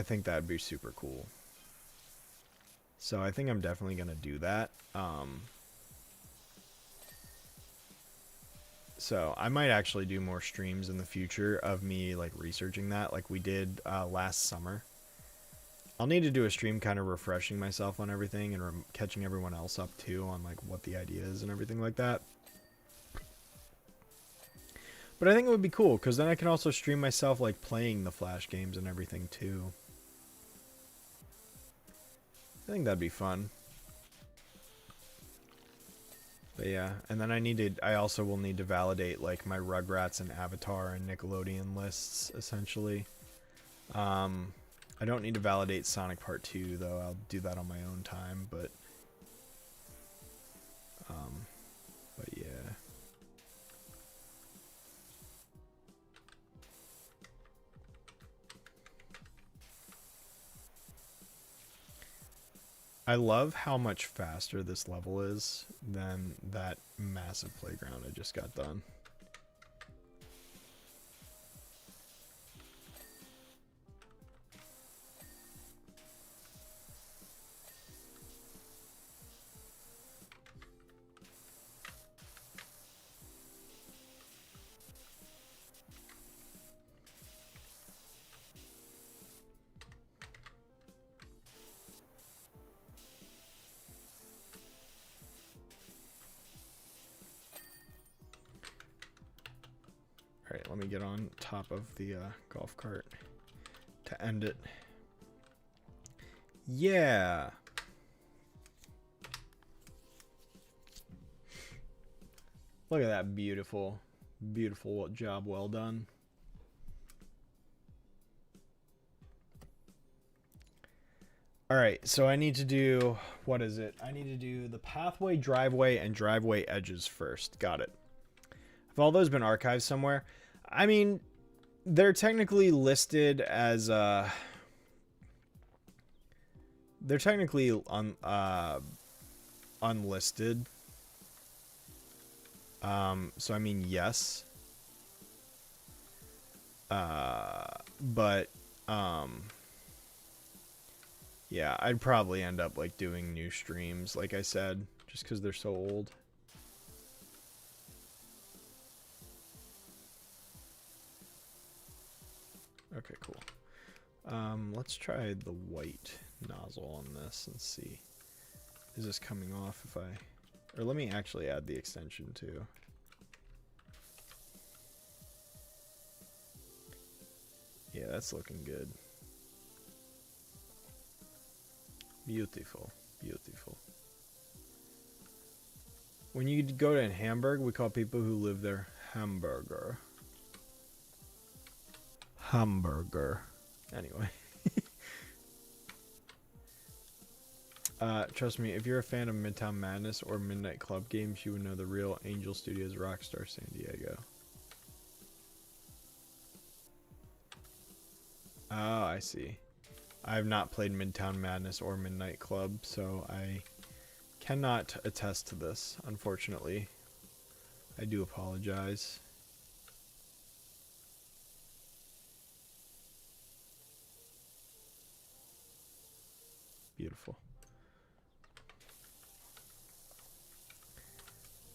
[SPEAKER 1] think that'd be super cool. So I think I'm definitely going to do that. So I might actually do more streams in the future of me like researching that like we did last summer. I'll need to do a stream kind of refreshing myself on everything and catching everyone else up too on like what the idea is and everything like that. But I think it would be cool because then I can also stream myself like playing the Flash games and everything too. I think that'd be fun. But yeah, and then I also will need to validate like my Rugrats and Avatar and Nickelodeon lists essentially. I don't need to validate Sonic Part 2 though. I'll do that on my own time, but yeah. I love how much faster this level is than that massive playground I just got done. Alright, let me get on top of the golf cart to end it. Yeah! Look at that beautiful, beautiful job well done. Alright, so I need to do, what is it? I need to do the pathway, driveway, and driveway edges first. Got it. Have all those been archived somewhere? I mean, they're technically listed as they're technically unlisted. So I mean, yes. But yeah, I'd probably end up like doing new streams, like I said, just because they're so old. Okay, cool. Let's try the white nozzle on this and see. Is this coming off if I... Or let me actually add the extension too. Yeah, that's looking good. Beautiful. Beautiful. When you go to Hamburg, we call people who live there hamburger. Hamburger. Anyway. Trust me, if you're a fan of Midtown Madness or Midnight Club games, you would know the real Angel Studios Rockstar San Diego. Oh, I see. I have not played Midtown Madness or Midnight Club, so I cannot attest to this, unfortunately. I do apologize. Beautiful.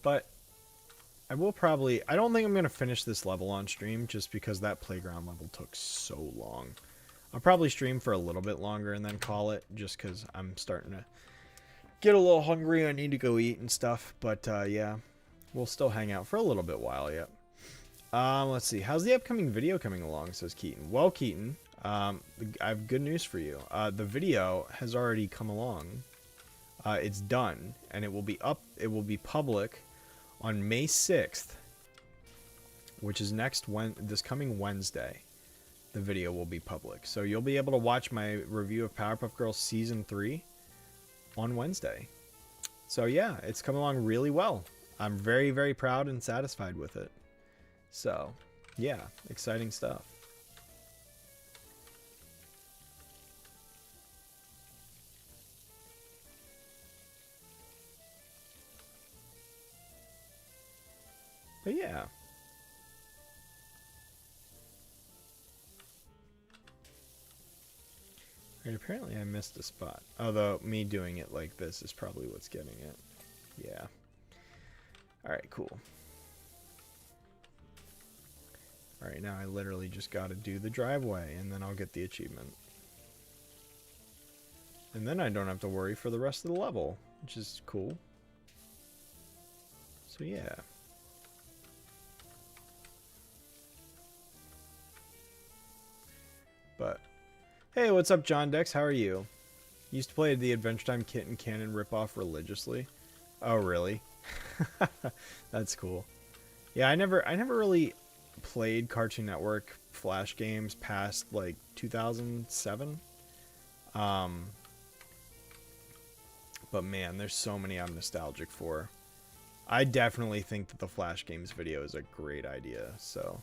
[SPEAKER 1] But I will probably... I don't think I'm going to finish this level on stream just because that playground level took so long. I'll probably stream for a little bit longer and then call it just because I'm starting to get a little hungry. I need to go eat and stuff. But yeah, we'll still hang out for a little bit while yet. Let's see. How's the upcoming video coming along, says Keaton. Well, Keaton, I have good news for you. The video has already come along. It's done, and it will be up. It will be public on May 6th, which is this coming Wednesday. The video will be public, so you'll be able to watch my review of Powerpuff Girls Season 3 on Wednesday. So yeah, it's come along really well. I'm very, very proud and satisfied with it. So yeah, exciting stuff. But yeah. Right, apparently I missed a spot. Although me doing it like this is probably what's getting it. Yeah. Alright, cool. Alright, now I literally just gotta do the driveway and then I'll get the achievement. And then I don't have to worry for the rest of the level, which is cool. So yeah. But hey, what's up, John Dex? How are you? Used to play the Adventure Time Kitten Cannon ripoff religiously. Oh, really? That's cool. Yeah, I never really played Cartoon Network Flash games past like 2007. But man, there's so many I'm nostalgic for. I definitely think that the Flash games video is a great idea. So.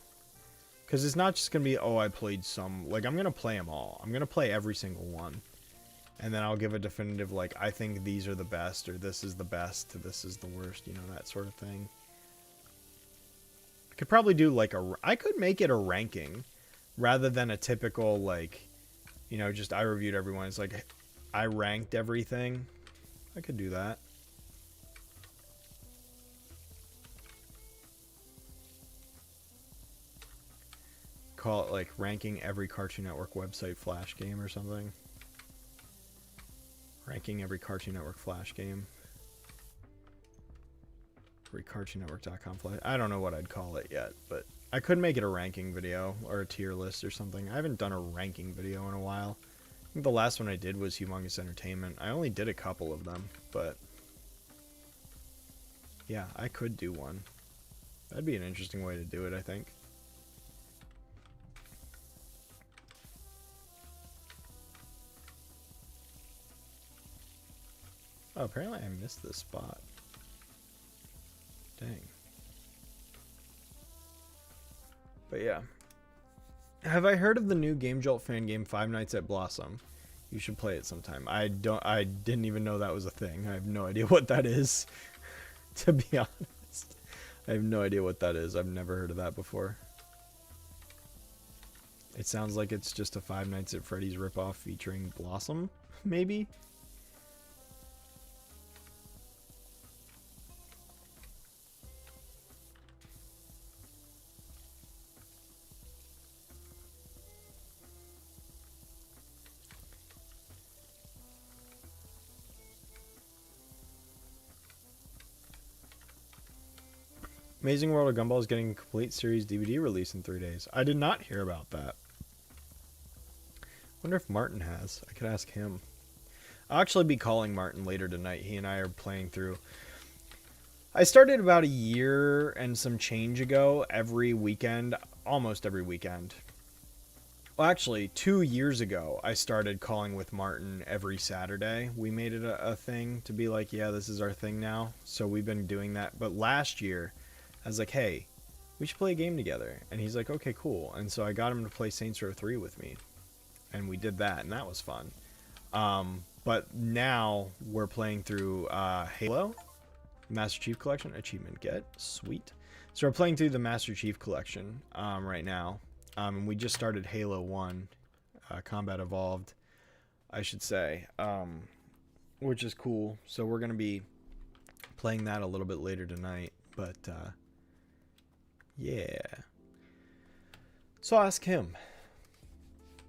[SPEAKER 1] Because it's not just going to be, oh, I played some. Like, I'm going to play them all. I'm going to play every single one. And then I'll give a definitive, like, I think these are the best, or this is the best, this is the worst, you know, that sort of thing. I could probably do, like, I could make it a ranking, rather than a typical, like, you know, just I reviewed everyone. It's like, I ranked everything. I could do that. Call it like ranking every Cartoon Network website Flash game or something. Ranking every Cartoon Network Flash game. Every CartoonNetwork.com Flash. I don't know what I'd call it yet, but I could make it a ranking video or a tier list or something. I haven't done a ranking video in a while. I think the last one I did was Humongous Entertainment. I only did a couple of them, but yeah, I could do one. That'd be an interesting way to do it, I think. Oh, apparently I missed this spot. Dang. But yeah. Have I heard of the new Game Jolt fan game Five Nights at Blossom? You should play it sometime. I didn't even know that was a thing. I have no idea what that is. To be honest. I have no idea what that is. I've never heard of that before. It sounds like it's just a Five Nights at Freddy's ripoff featuring Blossom, maybe? Amazing World of Gumball is getting a complete series DVD release in 3 days. I did not hear about that. Wonder if Martin has. I could ask him. I'll actually be calling Martin later tonight. He and I are playing through. I started about a year and some change ago every weekend, almost every weekend. Well, actually, 2 years ago, I started calling with Martin every Saturday. We made it a thing to be like, yeah, this is our thing now. So we've been doing that. But last year, I was like, hey, we should play a game together. And he's like, okay, cool. And so I got him to play Saints Row 3 with me. And we did that, and that was fun. But now we're playing through Halo, Master Chief Collection, achievement get, sweet. So we're playing through the Master Chief Collection right now. And we just started Halo 1, Combat Evolved, I should say, which is cool. So we're going to be playing that a little bit later tonight. But, yeah. So I'll ask him.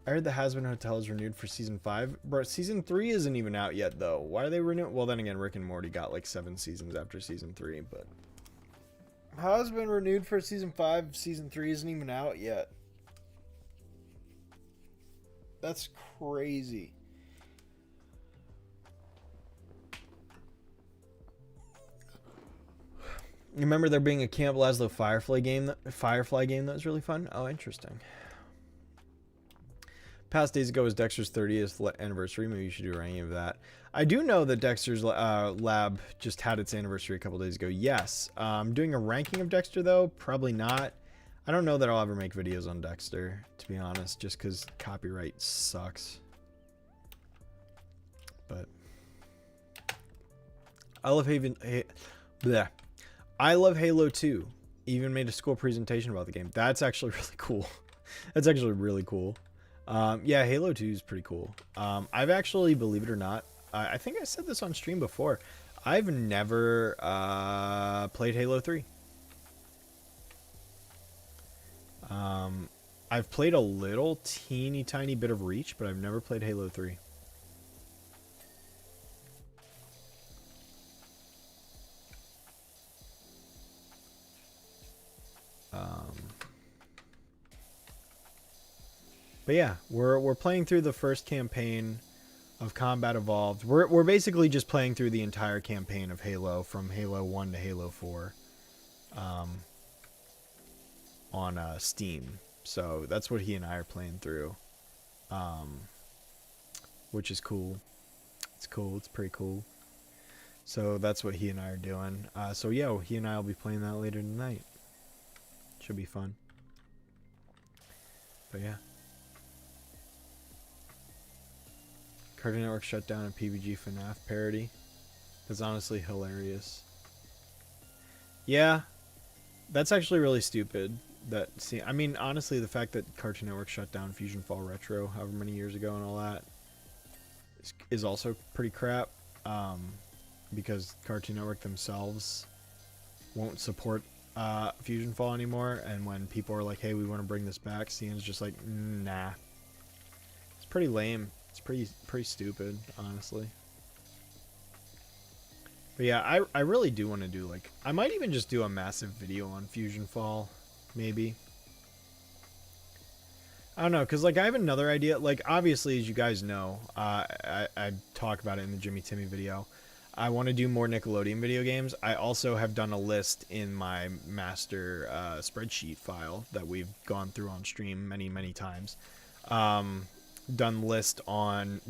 [SPEAKER 1] I heard the Has-Been Hotel is renewed for Season 5. Bro, Season 3 isn't even out yet, though. Why are they renewing? Well, then again, Rick and Morty got like 7 seasons after Season 3, but... Has-Been renewed for Season 5. Season 3 isn't even out yet. That's crazy. Remember there being a Camp Lazlo Firefly game that was really fun? Oh, interesting. Past days ago was Dexter's 30th anniversary. Maybe you should do a ranking of that. I do know that Dexter's lab just had its anniversary a couple days ago. Yes. Doing a ranking of Dexter, though? Probably not. I don't know that I'll ever make videos on Dexter, to be honest, just because copyright sucks. But I love I love Halo 2. Even made a school presentation about the game. That's actually really cool. That's actually really cool. Yeah, Halo 2 is pretty cool. I've actually, believe it or not, I think I said this on stream before. I've never played Halo 3. I've played a little teeny tiny bit of Reach, but I've never played Halo 3. But yeah, we're playing through the first campaign of Combat Evolved. We're basically just playing through the entire campaign of Halo from Halo 1 to Halo 4 on Steam. So that's what he and I are playing through, which is cool. It's cool. It's pretty cool. So that's what he and I are doing. So yeah, he and I will be playing that later tonight. Should be fun. But yeah. Cartoon Network shut down a PBG FNAF parody. That's honestly hilarious. Yeah, that's actually really stupid. I mean, honestly, the fact that Cartoon Network shut down Fusion Fall Retro however many years ago and all that is also pretty crap. Because Cartoon Network themselves won't support Fusion Fall anymore. And when people are like, hey, we want to bring this back, CN's just like, nah. It's pretty lame. It's pretty stupid, honestly. But yeah, I really do want to do, like, I might even just do a massive video on Fusion Fall, maybe. I don't know, because, like, I have another idea. Like, obviously, as you guys know, I talk about it in the Jimmy Timmy video. I want to do more Nickelodeon video games. I also have done a list in my master spreadsheet file that we've gone through on stream many times. Done a list on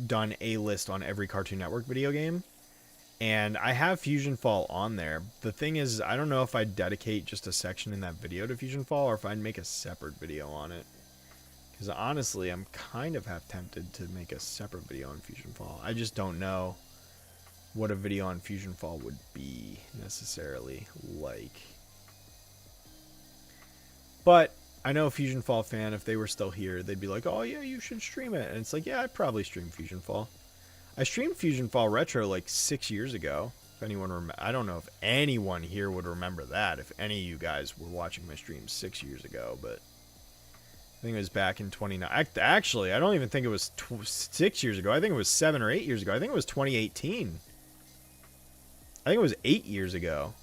[SPEAKER 1] every Cartoon Network video game, and I have Fusion Fall on there. The thing is, I don't know if I'd dedicate just a section in that video to Fusion Fall or if I'd make a separate video on it, because honestly I'm kind of half tempted to make a separate video on Fusion Fall. I just don't know what a video on Fusion Fall would be necessarily like. But I know a Fusion Fall fan, if they were still here, they'd be like, oh yeah, you should stream it. And it's like, yeah, I'd probably stream Fusion Fall. I streamed Fusion Fall Retro like 6 years ago. If anyone I don't know if anyone here would remember that, if any of you guys were watching my stream 6 years ago, but I think it was back in 29. Actually, I don't even think it was 6 years ago. I think it was 7 or 8 years ago. I think it was 2018. I think it was 8 years ago.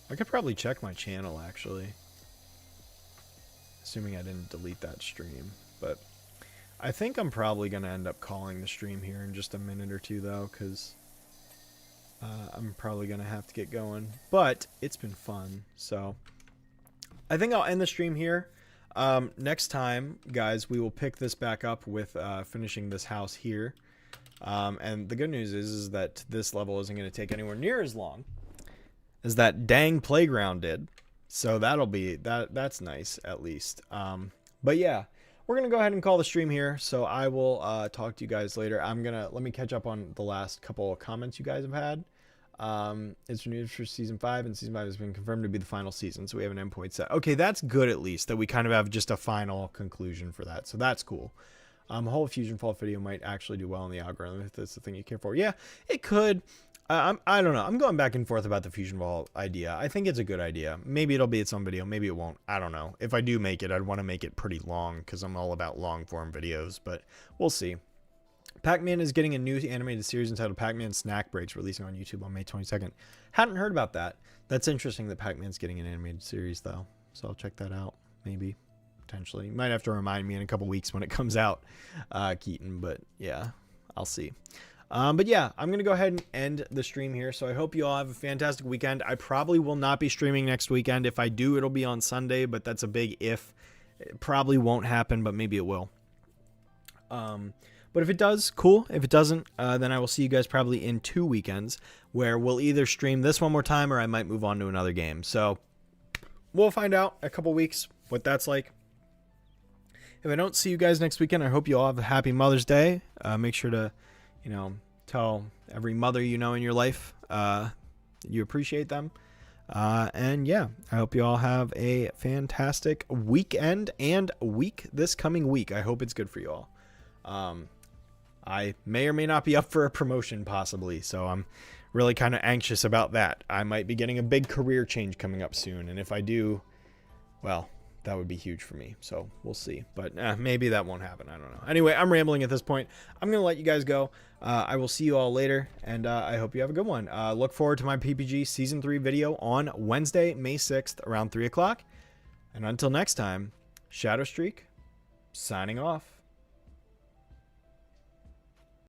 [SPEAKER 1] I could probably check my channel, actually. Assuming I didn't delete that stream. But I think I'm probably going to end up calling the stream here in just a minute or two, though, because I'm probably going to have to get going. But it's been fun, so I think I'll end the stream here. Next time, guys, we will pick this back up with finishing this house here. And the good news is that this level isn't going to take anywhere near as long as that dang playground did. So that'll be that's nice, at least. But yeah, we're going to go ahead and call the stream here. So I will talk to you guys later. Let me catch up on the last couple of comments you guys have had. It's renewed for season 5, and season 5 has been confirmed to be the final season. So we have an endpoint set. Okay, that's good, at least that we kind of have just a final conclusion for that. So that's cool. A whole Fusion Fault video might actually do well in the algorithm if that's the thing you care for. Yeah, it could. I don't know. I'm going back and forth about the Fusion Vault idea. I think it's a good idea. Maybe it'll be its own video. Maybe it won't. I don't know. If I do make it, I'd want to make it pretty long because I'm all about long form videos, but we'll see. Pac-Man is getting a new animated series entitled Pac-Man Snack Breaks, releasing on YouTube on May 22nd. Hadn't heard about that. That's interesting that Pac-Man's getting an animated series, though. So I'll check that out, maybe, potentially. You might have to remind me in a couple weeks when it comes out, Keaton, but yeah, I'll see. But yeah, I'm going to go ahead and end the stream here. So I hope you all have a fantastic weekend. I probably will not be streaming next weekend. If I do, it'll be on Sunday, but that's a big if. It probably won't happen, but maybe it will. But if it does, cool. If it doesn't, then I will see you guys probably in 2 weekends where we'll either stream this one more time or I might move on to another game. So we'll find out in a couple weeks what that's like. If I don't see you guys next weekend, I hope you all have a happy Mother's Day. Make sure to, tell every mother you know in your life you appreciate them. And yeah, I hope you all have a fantastic weekend and week this coming week. I hope it's good for you all. I may or may not be up for a promotion possibly, so I'm really kind of anxious about that. I might be getting a big career change coming up soon, and if I do, well, that would be huge for me, so we'll see. But maybe that won't happen. I don't know. Anyway, I'm rambling at this point. I'm going to let you guys go. I will see you all later, and I hope you have a good one. Look forward to my PPG Season 3 video on Wednesday, May 6th, around 3 o'clock. And until next time, Shadow Streak, signing off.